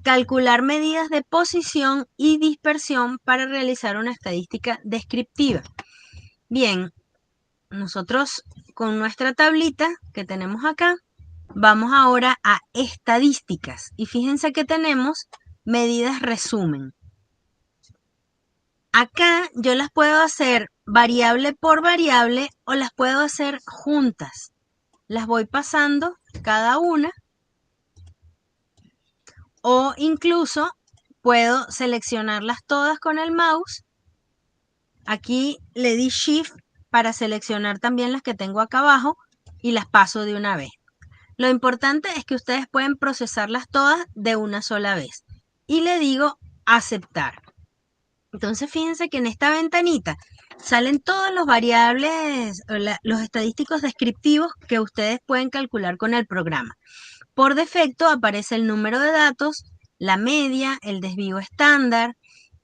calcular medidas de posición y dispersión para realizar una estadística descriptiva. Bien, nosotros con nuestra tablita que tenemos acá, vamos ahora a estadísticas. Y fíjense que tenemos medidas resumen. Acá yo las puedo hacer variable por variable o las puedo hacer juntas. Las voy pasando cada una o incluso puedo seleccionarlas todas con el mouse. Aquí le di Shift para seleccionar también las que tengo acá abajo y las paso de una vez. Lo importante es que ustedes pueden procesarlas todas de una sola vez. Y le digo aceptar. Entonces fíjense que en esta ventanita salen todos los variables, los estadísticos descriptivos que ustedes pueden calcular con el programa. Por defecto aparece el número de datos, la media, el desvío estándar,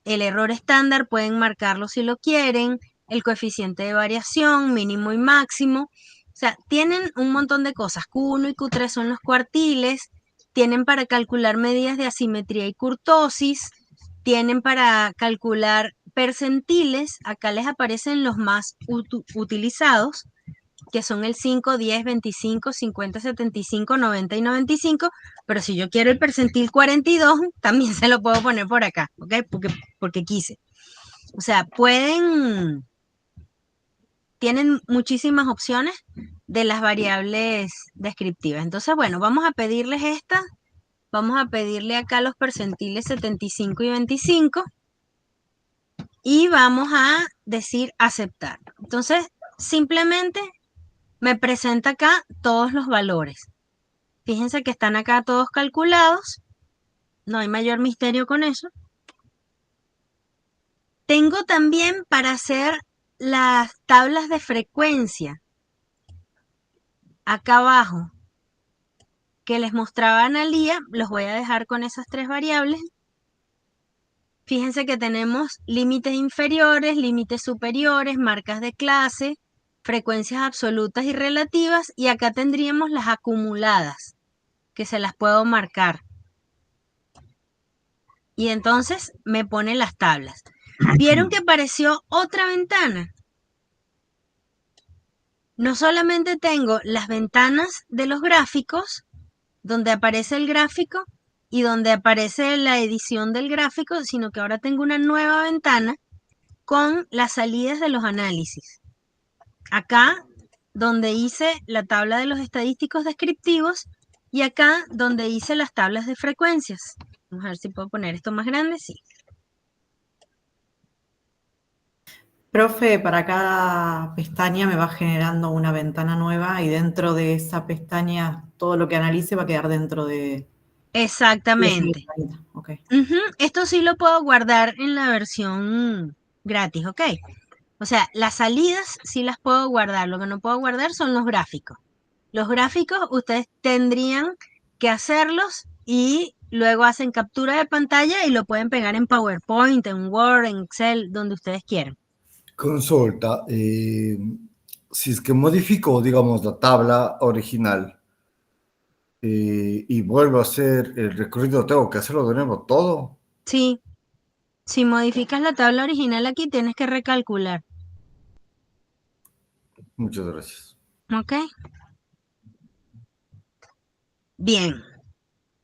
el error estándar, pueden marcarlo si lo quieren, el coeficiente de variación, mínimo y máximo. O sea, tienen un montón de cosas. Q1 y Q3 son los cuartiles, tienen para calcular medidas de asimetría y kurtosis, tienen para calcular percentiles, acá les aparecen los más utilizados, que son el 5, 10, 25, 50, 75, 90 y 95, pero si yo quiero el percentil 42, también se lo puedo poner por acá, ¿ok? Porque quise. O sea, tienen muchísimas opciones de las variables descriptivas. Entonces, bueno, vamos a pedirles esta, vamos a pedirle acá los percentiles 75 y 25 y vamos a decir aceptar. Entonces, simplemente me presenta acá todos los valores. Fíjense que están acá todos calculados. No hay mayor misterio con eso. Tengo también para hacer las tablas de frecuencia. Acá abajo, que les mostraba Analía, los voy a dejar con esas 3 variables. Fíjense que tenemos límites inferiores, límites superiores, marcas de clase, frecuencias absolutas y relativas, y acá tendríamos las acumuladas, que se las puedo marcar. Y entonces me pone las tablas. ¿Vieron que apareció otra ventana? No solamente tengo las ventanas de los gráficos, donde aparece el gráfico y donde aparece la edición del gráfico, sino que ahora tengo una nueva ventana con las salidas de los análisis. Acá donde hice la tabla de los estadísticos descriptivos y acá donde hice las tablas de frecuencias. Vamos a ver si puedo poner esto más grande, sí. Profe, para cada pestaña me va generando una ventana nueva y dentro de esa pestaña todo lo que analice va a quedar dentro de esa Exactamente. ventanita. Ok. Esto sí lo puedo guardar en la versión gratis, ¿ok? O sea, las salidas sí las puedo guardar. Lo que no puedo guardar son los gráficos. Los gráficos ustedes tendrían que hacerlos y luego hacen captura de pantalla y lo pueden pegar en PowerPoint, en Word, en Excel, donde ustedes quieran. Consulta, si es que modifico, digamos, la tabla original y vuelvo a hacer el recorrido, ¿tengo que hacerlo de nuevo todo? Sí, si modificas la tabla original aquí, tienes que recalcular, Muchas gracias. ¿ok? Bien.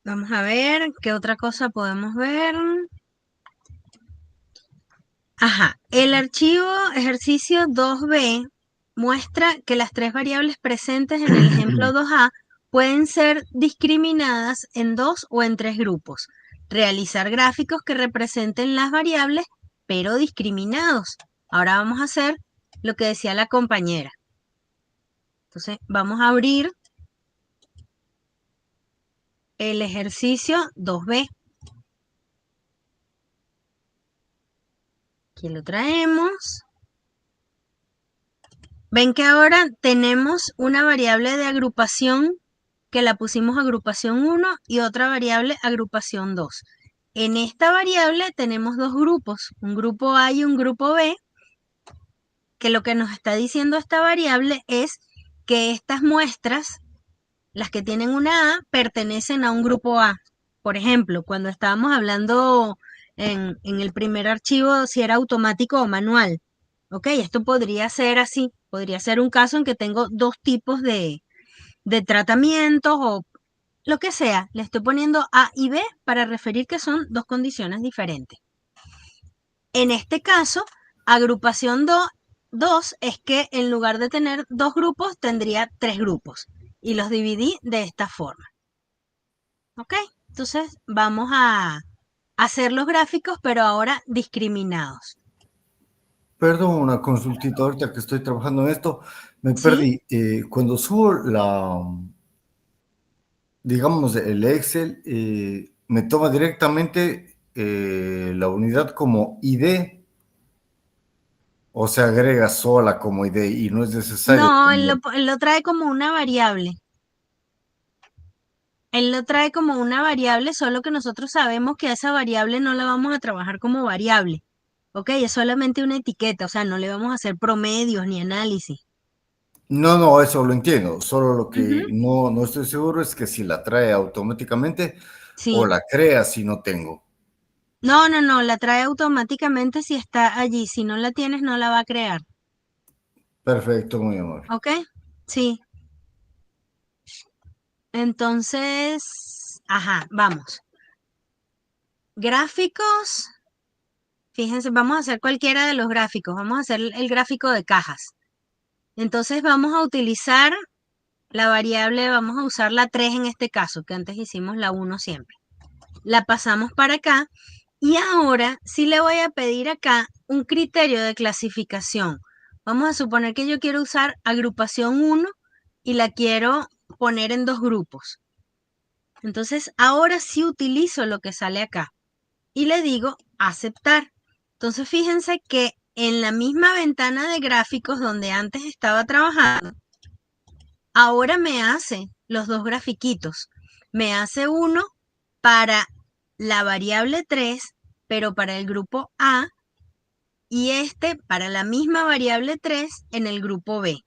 Vamos a ver qué otra cosa podemos ver. Ajá, el archivo ejercicio 2B muestra que las tres variables presentes en el ejemplo 2A pueden ser discriminadas en 2 o en 3 grupos. Realizar gráficos que representen las variables, pero discriminados. Ahora vamos a hacer lo que decía la compañera. Entonces, vamos a abrir el ejercicio 2B. Aquí lo traemos. Ven que ahora tenemos una variable de agrupación que la pusimos agrupación 1 y otra variable agrupación 2. En esta variable tenemos dos grupos, un grupo A y un grupo B, que lo que nos está diciendo esta variable es que estas muestras, las que tienen una A, pertenecen a un grupo A. Por ejemplo, cuando estábamos hablando en el primer archivo si era automático o manual. Ok, esto podría ser así, podría ser un caso en que tengo dos tipos de tratamientos o lo que sea. Le estoy poniendo A y B para referir que son dos condiciones diferentes. En este caso, agrupación 2 es que en lugar de tener dos grupos, tendría tres grupos. Y los dividí de esta forma. ¿Ok? Entonces vamos a hacer los gráficos, pero ahora discriminados. Perdón, una consultita ahorita que estoy trabajando en esto, me ¿Sí? perdí. Cuando subo digamos, el Excel, me toma directamente la unidad como ID o se agrega sola como ID y no es necesario No, tener. él lo trae como una variable. Él lo trae como una variable, solo que nosotros sabemos que a esa variable no la vamos a trabajar como variable. ¿Ok? Es solamente una etiqueta, o sea, no le vamos a hacer promedios ni análisis. No, no, eso lo entiendo. Solo lo que Ujú, no estoy seguro es que si la trae automáticamente o sí. la crea si no tengo. No, la trae automáticamente si está allí. Si no la tienes, no la va a crear. Perfecto, muy amable. ¿Ok? Sí. Entonces, ajá, vamos. Gráficos. Fíjense, vamos a hacer cualquiera de los gráficos. Vamos a hacer el gráfico de cajas. Entonces vamos a utilizar la variable, vamos a usar la 3 en este caso, que antes hicimos la 1 siempre. La pasamos para acá y ahora sí le voy a pedir acá un criterio de clasificación. Vamos a suponer que yo quiero usar agrupación 1 y la quiero poner en dos grupos. Entonces ahora sí utilizo lo que sale acá y le digo aceptar. Entonces fíjense que en la misma ventana de gráficos donde antes estaba trabajando, ahora me hace los dos grafiquitos. Me hace uno para la variable 3, pero para el grupo A, y este para la misma variable 3 en el grupo B.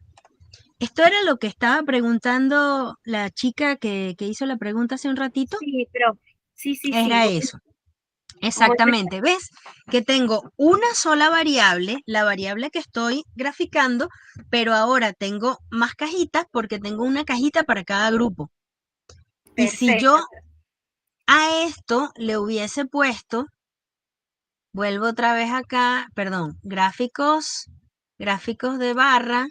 Esto era lo que estaba preguntando la chica que hizo la pregunta hace un ratito. Sí, profe. Sí. Era Muy, eso. muy Exactamente. ¿Ves? Que tengo una sola variable, la variable que estoy graficando, pero ahora tengo más cajitas porque tengo una cajita para cada grupo. Y si yo perfecto. a esto le hubiese puesto, vuelvo otra vez acá, perdón, gráficos de barra,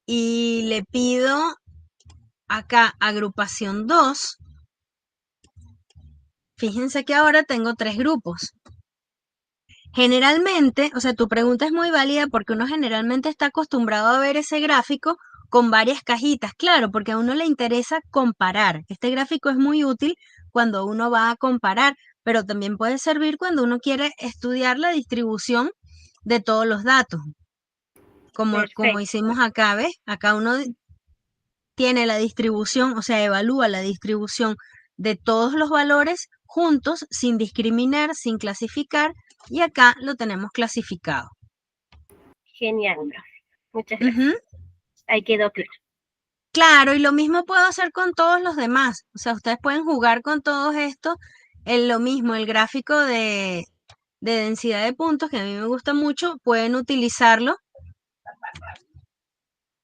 y le pido acá agrupación 2. Fíjense que ahora tengo tres grupos. Generalmente, o sea, tu pregunta es muy válida porque uno generalmente está acostumbrado a ver ese gráfico con varias cajitas, claro, porque a uno le interesa comparar. Este gráfico es muy útil cuando uno va a comparar, pero también puede servir cuando uno quiere estudiar la distribución de todos los datos, como Perfecto. hicimos acá, ¿ves? Acá uno tiene la distribución, o sea, evalúa la distribución de todos los valores juntos, sin discriminar, sin clasificar, y acá lo tenemos clasificado. Genial, profe. Muchas gracias. Ujú. Ahí quedó claro. Claro, y lo mismo puedo hacer con todos los demás. O sea, ustedes pueden jugar con todos estos. Lo mismo, el gráfico de densidad de puntos, que a mí me gusta mucho, pueden utilizarlo.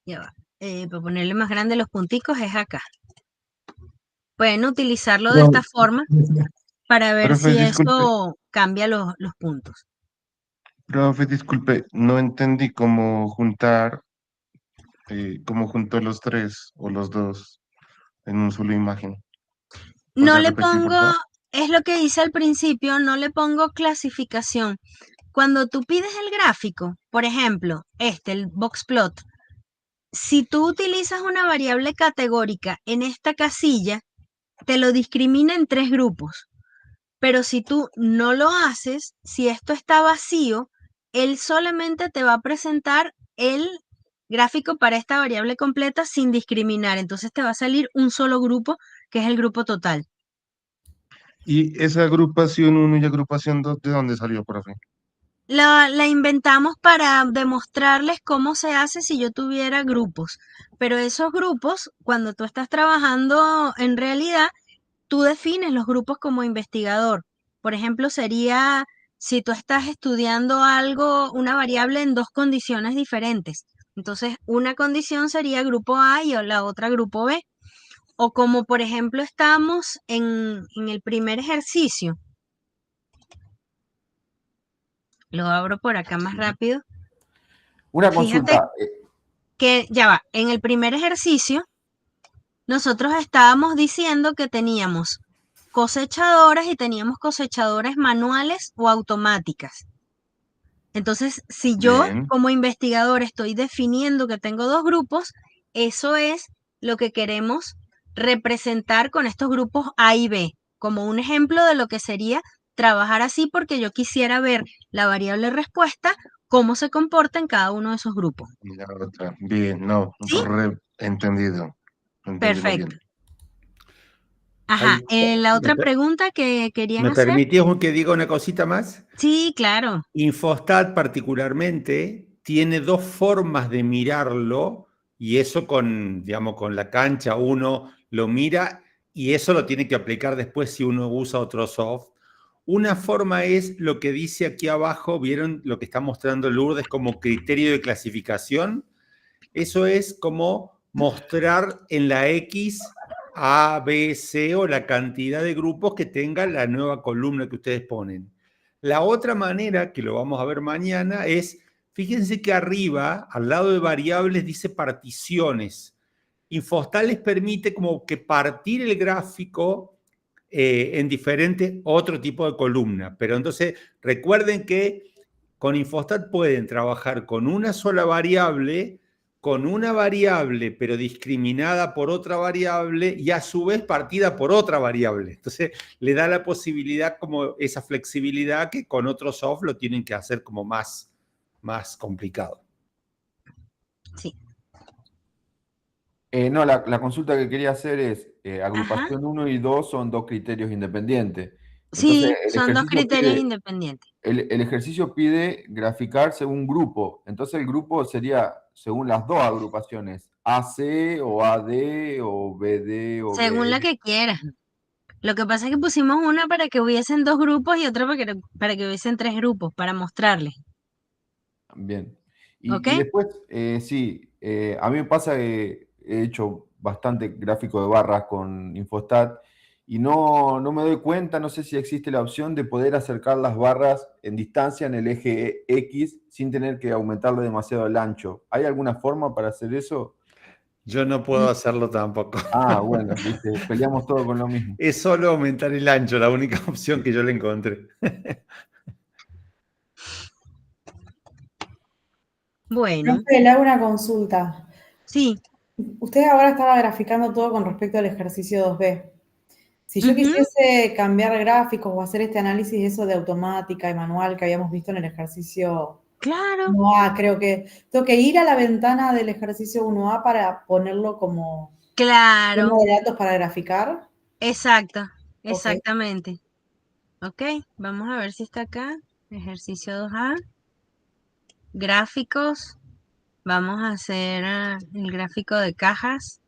Ya va. Para ponerle más grande los punticos es acá. Pueden utilizarlo de esta forma para ver Profe, si disculpe, eso cambia los puntos. profe, disculpe, no entendí cómo juntó los tres o los dos en un solo imagen. No ¿Podría le repetir, por pongo, favor? es lo que hice al principio, no le pongo clasificación. Cuando tú pides el gráfico, por ejemplo, el boxplot, si tú utilizas una variable categórica en esta casilla, te lo discrimina en 3 grupos. Pero si tú no lo haces, si esto está vacío, él solamente te va a presentar el gráfico para esta variable completa sin discriminar. Entonces te va a salir un solo grupo, que es el grupo total. ¿Y esa agrupación 1 y agrupación 2 de dónde salió, profe? La inventamos para demostrarles cómo se hace si yo tuviera grupos. Pero esos grupos, cuando tú estás trabajando en realidad, tú defines los grupos como investigador. Por ejemplo, sería si tú estás estudiando algo, una variable en 2 condiciones diferentes. Entonces, una condición sería grupo A y la otra grupo B. O como por ejemplo estamos en el primer ejercicio. Lo abro por acá más rápido. Una Fíjate consulta. que ya va, en el primer ejercicio nosotros estábamos diciendo que teníamos cosechadoras y teníamos cosechadoras manuales o automáticas. Entonces, si yo Bien. como investigador estoy definiendo que tengo 2 grupos, eso es lo que queremos representar con estos grupos A y B, como un ejemplo de lo que sería trabajar así, porque yo quisiera ver la variable respuesta, cómo se comporta en cada uno de esos grupos. Y la otra. Bien, no, ¿Sí? entendido. Lo entendí muy Perfecto. bien. Ajá, la ¿Me, otra pregunta que querían me hacer. permitís que diga una cosita más? Sí, claro. Infostat particularmente tiene 2 formas de mirarlo y eso digamos, con la cancha uno lo mira y eso lo tiene que aplicar después si uno usa otro soft. Una forma es lo que dice aquí abajo, ¿vieron lo que está mostrando Lourdes como criterio de clasificación? Eso es como mostrar en la X A, B, C o la cantidad de grupos que tenga la nueva columna que ustedes ponen. La otra manera, que lo vamos a ver mañana, es, fíjense que arriba, al lado de variables, dice particiones. Infostat les permite como que partir el gráfico en diferentes, otro tipo de columna. Pero entonces, recuerden que con Infostat pueden trabajar con una sola variable, con una variable, pero discriminada por otra variable y a su vez partida por otra variable. Entonces, le da la posibilidad como esa flexibilidad que con otro soft lo tienen que hacer como más complicado. Sí. No, la consulta que quería hacer es, Ajá. agrupación 1 y 2 son 2 criterios independientes. Entonces, Sí, son 2 criterios independientes. el ejercicio pide graficar según grupo. Entonces, el grupo sería según las 2 agrupaciones, AC o AD o BD o Según la BE. que quieras. Lo que pasa es que pusimos una para que hubiesen 2 grupos y otra para que hubiesen 3 grupos, para mostrarles. Bien. ¿Ok? Y después, sí, a mí me pasa que he hecho bastante gráfico de barras con Infostat y no me doy cuenta, no sé si existe la opción de poder acercar las barras en distancia en el eje X sin tener que aumentarle demasiado el ancho. ¿Hay alguna forma para hacer eso? Yo no puedo hacerlo tampoco. Ah, bueno, viste, peleamos todo con lo mismo. Es solo aumentar el ancho, la única opción que yo le encontré. Bueno, Profe, le hago una consulta. sí. Usted ahora estaba graficando todo con respecto al ejercicio 2B. Si yo Ujú, quisiese cambiar gráficos o hacer este análisis de eso de automática y manual que habíamos visto en el ejercicio claro, 1A, creo que tengo que ir a la ventana del ejercicio 1A para ponerlo como claro. tema de datos para graficar. Exacto, Ok. exactamente. Ok, vamos a ver si está acá. Ejercicio 2A. Gráficos. Vamos a hacer el gráfico de cajas.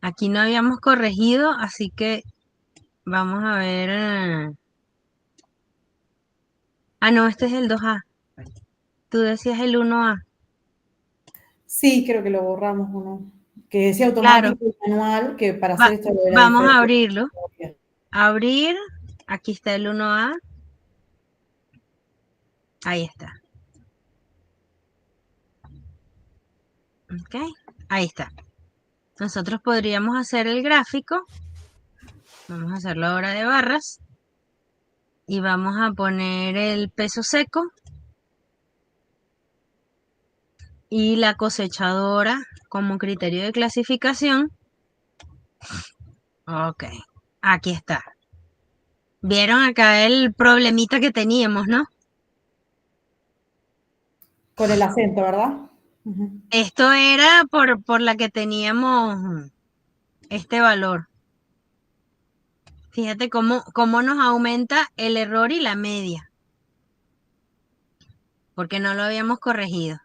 Aquí no habíamos corregido, así que vamos a ver. No, este es el 2A. Tú decías el 1A. Sí, creo que lo borramos uno. Que decía Claro. automático y manual, que para hacer esto de la Vamos a diferencia. abrirlo. Abrir. Aquí está el 1A. Ahí está. Ok. Ahí está. Nosotros podríamos hacer el gráfico. Vamos a hacerlo ahora de barras. Y vamos a poner el peso seco. Y la cosechadora como criterio de clasificación. Ok. Aquí está. Vieron acá el problemita que teníamos, ¿no? Con el acento, ¿verdad? Ujú. Esto era por la que teníamos este valor. Fíjate cómo nos aumenta el error y la media. Porque no lo habíamos corregido.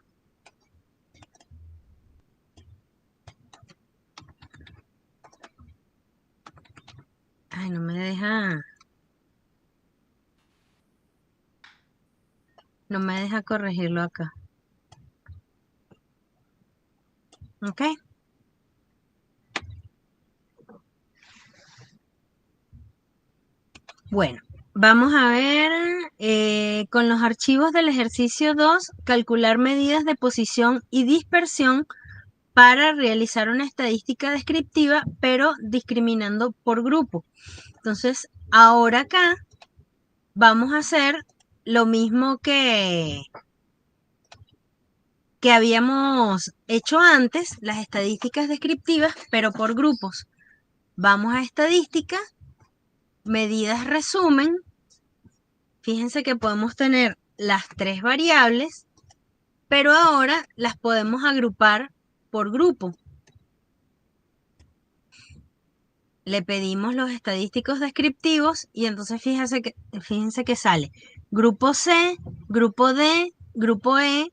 Ay, no me deja. No me deja corregirlo acá. ¿Ok? Bueno, vamos a ver con los archivos del ejercicio 2, calcular medidas de posición y dispersión para realizar una estadística descriptiva, pero discriminando por grupo. Entonces, ahora acá vamos a hacer lo mismo que habíamos hecho antes, las estadísticas descriptivas, pero por grupos. Vamos a estadística, medidas resumen. Fíjense que podemos tener las 3 variables, pero ahora las podemos agrupar por grupo. Le pedimos los estadísticos descriptivos y entonces fíjense que sale grupo C, grupo D, grupo E,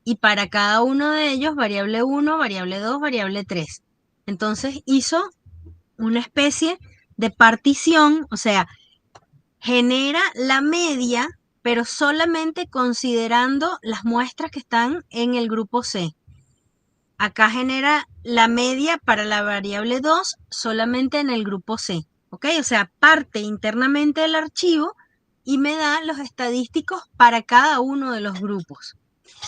y para cada uno de ellos variable 1, variable 2, variable 3. Entonces hizo una especie de partición, o sea, genera la media, pero solamente considerando las muestras que están en el grupo C. Acá genera la media para la variable 2 solamente en el grupo C. ¿Ok? O sea, parte internamente del archivo y me da los estadísticos para cada uno de los grupos.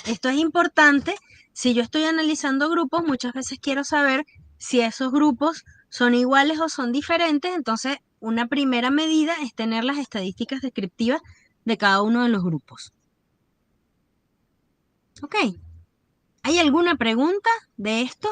Esto es importante. Si yo estoy analizando grupos, muchas veces quiero saber si esos grupos son iguales o son diferentes. Entonces, una primera medida es tener las estadísticas descriptivas de cada uno de los grupos. ¿Ok? ¿Hay alguna pregunta de esto?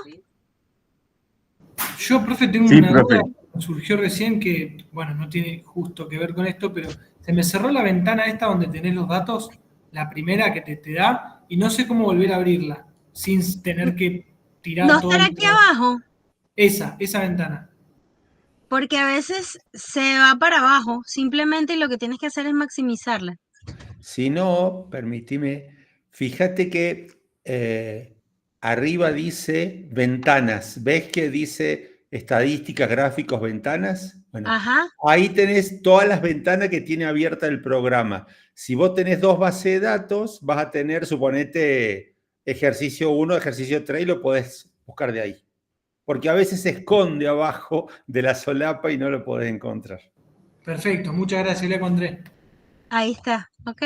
Yo, profe, tengo Sí, una profe. duda. Surgió recién que, bueno, no tiene justo que ver con esto, pero se me cerró la ventana esta donde tenés los datos, la primera que te da, y no sé cómo volver a abrirla sin tener que tirar ¿No todo estará el aquí abajo? Esa ventana. Porque a veces se va para abajo, simplemente lo que tienes que hacer es maximizarla. Si no, permíteme, fíjate que arriba dice ventanas. ¿Ves que dice estadísticas, gráficos, ventanas? Bueno, Ajá. ahí tenés todas las ventanas que tiene abierta el programa. Si vos tenés 2 bases de datos, vas a tener, suponete, ejercicio 1, ejercicio 3 y lo podés buscar de ahí. Porque a veces se esconde abajo de la solapa y no lo podés encontrar. Perfecto, muchas gracias, la encontré. Ahí está, ¿ok?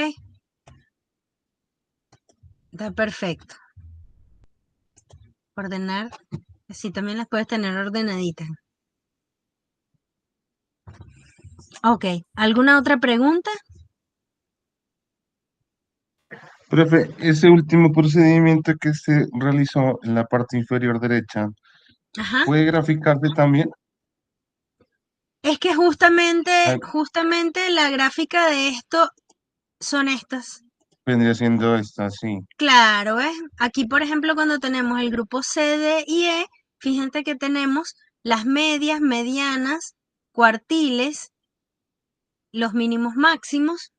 Está perfecto. Ordenar. Sí, también las puedes tener ordenaditas. Ok, ¿alguna otra pregunta? Profe, ese último procedimiento que se realizó en la parte inferior derecha, Ajá. ¿puede graficarse también? Es que justamente Ay, la gráfica de esto son estas. vendría siendo esta, sí. Claro, ¿ves? Aquí, por ejemplo, cuando tenemos el grupo C, D y E, fíjense que tenemos las medias, medianas, cuartiles, los mínimos máximos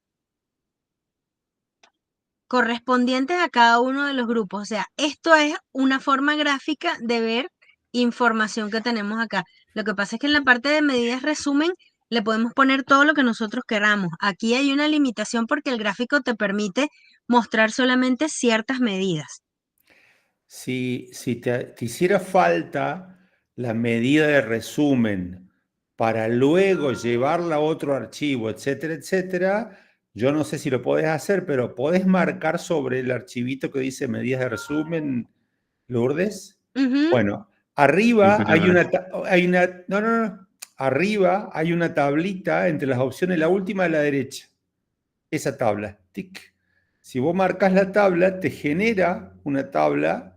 correspondientes a cada uno de los grupos. O sea, esto es una forma gráfica de ver información que tenemos acá. Lo que pasa es que en la parte de medidas resumen le podemos poner todo lo que nosotros queramos. Aquí hay una limitación porque el gráfico te permite mostrar solamente ciertas medidas. Si te hiciera falta la medida de resumen para luego llevarla a otro archivo, etcétera, etcétera, yo no sé si lo podés hacer, pero ¿podés marcar sobre el archivito que dice medidas de resumen, Lourdes? Ujú. Bueno, Sí, arriba sería hay gracias. no. Arriba hay una tablita entre las opciones, la última de la derecha. Esa tabla, tic. Si vos marcas la tabla, te genera una tabla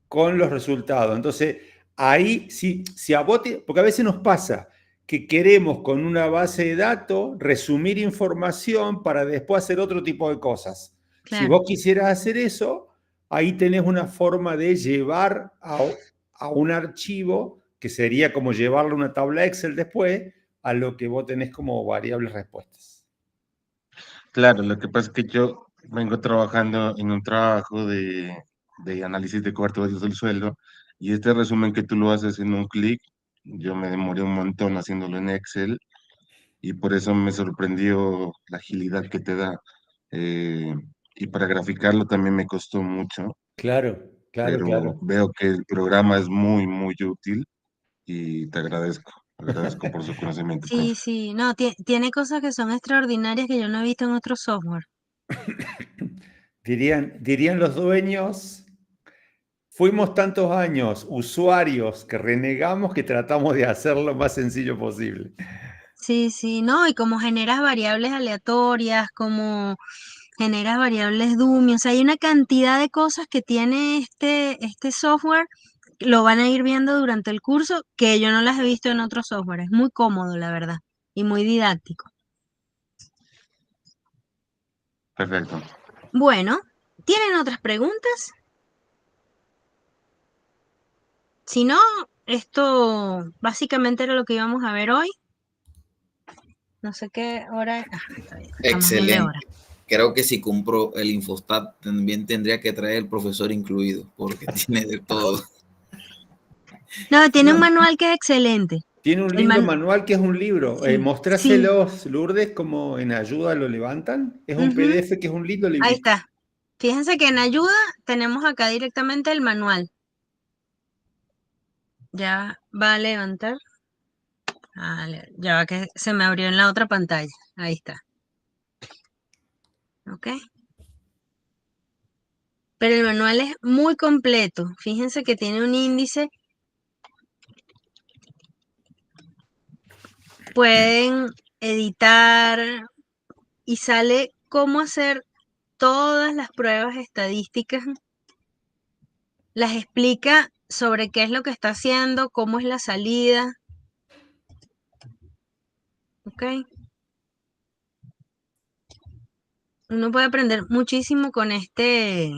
con los resultados. Entonces, ahí, si a vos porque a veces nos pasa que queremos con una base de datos resumir información para después hacer otro tipo de cosas. Si Claro. vos quisieras hacer eso, ahí tenés una forma de llevar a un archivo, que sería como llevarlo a una tabla Excel después, a lo que vos tenés como variables respuestas. Claro, lo que pasa es que yo vengo trabajando en un trabajo de análisis de coberturas del suelo y este resumen que tú lo haces en un clic, yo me demoré un montón haciéndolo en Excel y por eso me sorprendió la agilidad que te da. Eh, y para graficarlo también me costó mucho, Claro, claro, pero claro. veo que el programa es muy, muy útil y te agradezco por su conocimiento, Sí, profe. sí, no, tiene cosas que son extraordinarias que yo no he visto en otro software. Dirían los dueños, fuimos tantos años usuarios que renegamos que tratamos de hacerlo lo más sencillo posible. Sí, sí, no, y como generas variables aleatorias, como generas variables dummy, o sea, hay una cantidad de cosas que tiene este software, lo van a ir viendo durante el curso, que yo no las he visto en otro software. Es muy cómodo, la verdad, y muy didáctico. Perfecto. Bueno, ¿tienen otras preguntas? Si no, esto básicamente era lo que íbamos a ver hoy. No sé qué hora es. Está bien, estamos bien de hora. Excelente. Creo que si compro el Infostat también tendría que traer el profesor incluido, porque tiene de todo. No, tiene un manual que es excelente. Tiene un El lindo man- manual que es un libro. sí, sí, Mostráselos, Lourdes, como en ayuda lo levantan. Es un ujú, PDF que es un lindo ahí librito. está. Fíjense que en ayuda tenemos acá directamente el manual. Ya va a levantar. Ya va que se me abrió en la otra pantalla. Ahí está. ¿Ok? Pero el manual es muy completo. Fíjense que tiene un índice. Pueden editar y sale cómo hacer todas las pruebas estadísticas. Las explica sobre qué es lo que está haciendo, cómo es la salida. ¿Ok? Uno puede aprender muchísimo con este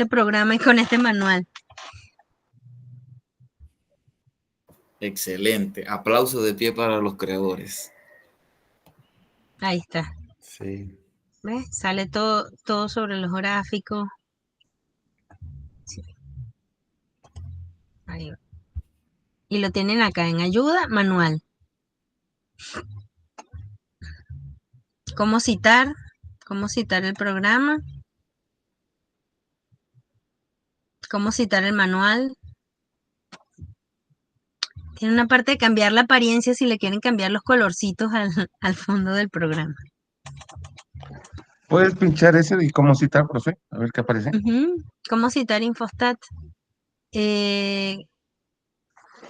programa y con este manual. Excelente. Aplauso de pie para los creadores. Ahí está. Sí. ¿Ves? Sale todo sobre los gráficos. Sí, ahí va. Y lo tienen acá en ayuda, manual. Cómo citar el programa, cómo citar el manual. Tiene una parte de cambiar la apariencia si le quieren cambiar los colorcitos al fondo del programa. ¿Puedes pinchar ese y cómo citar, profe? A ver qué aparece. Ujú. Cómo citar Infostat.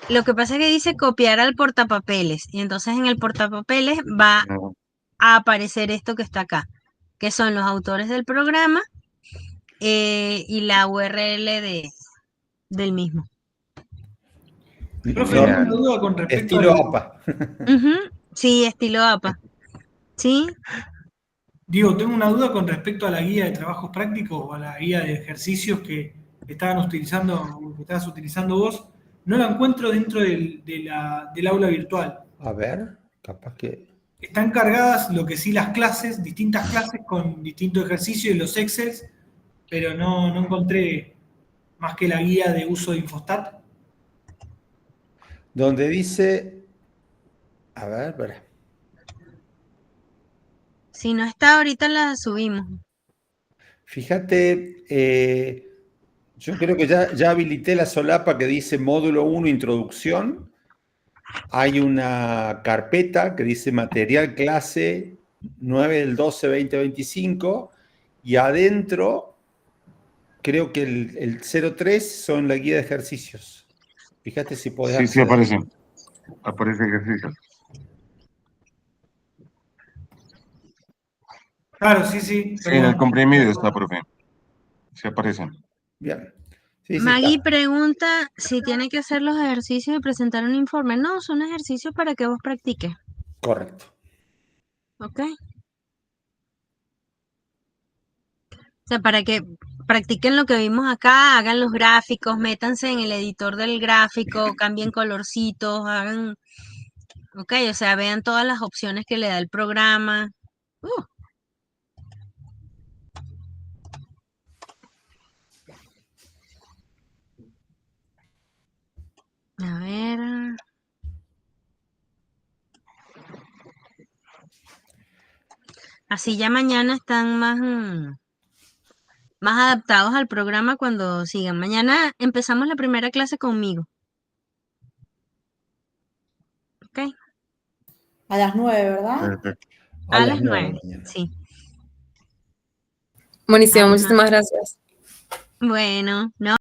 Lo que pasa es que dice copiar al portapapeles. Y entonces en el portapapeles va No. a aparecer esto que está acá, que son los autores del programa y la URL del mismo. Profe, tengo Genial. una duda con respecto Estilo al, APA. Ujú, sí, estilo APA. ¿Sí? Digo, tengo una duda con respecto a la guía de trabajos prácticos o a la guía de ejercicios que estabas utilizando vos. No la encuentro dentro del aula virtual. A ver, capaz que. Están cargadas lo que sí las clases, distintas clases con distintos ejercicios y los Excels, pero no encontré más que la guía de uso de Infostat. Donde dice. A ver, espera. Si no está, ahorita la subimos. Fíjate, Yo creo que ya habilité la solapa que dice módulo 1, introducción. Hay una carpeta que dice material clase 9 del 12-2025 y adentro creo que el 03 son la guía de ejercicios. Fíjate si podés Sí, sí acceder. aparece ejercicio. Claro, sí, sí. Sí, en el Perdón. comprimido está, profe. Sí aparecen. Bien. Sí, Maggie está. pregunta si tiene que hacer los ejercicios y presentar un informe. No, son ejercicios para que vos practiques, Correcto. ¿ok? O sea, para que practiquen lo que vimos acá, hagan los gráficos, métanse en el editor del gráfico, cambien colorcitos, hagan, ok, o sea, vean todas las opciones que le da el programa. A ver. Así ya mañana están más adaptados al programa cuando sigan. Mañana empezamos la primera clase conmigo. ¿Ok? A las 9, ¿verdad? Perfecto. A las 9, mañana. sí. Buenísimo, Ajá. muchísimas gracias. Bueno, no.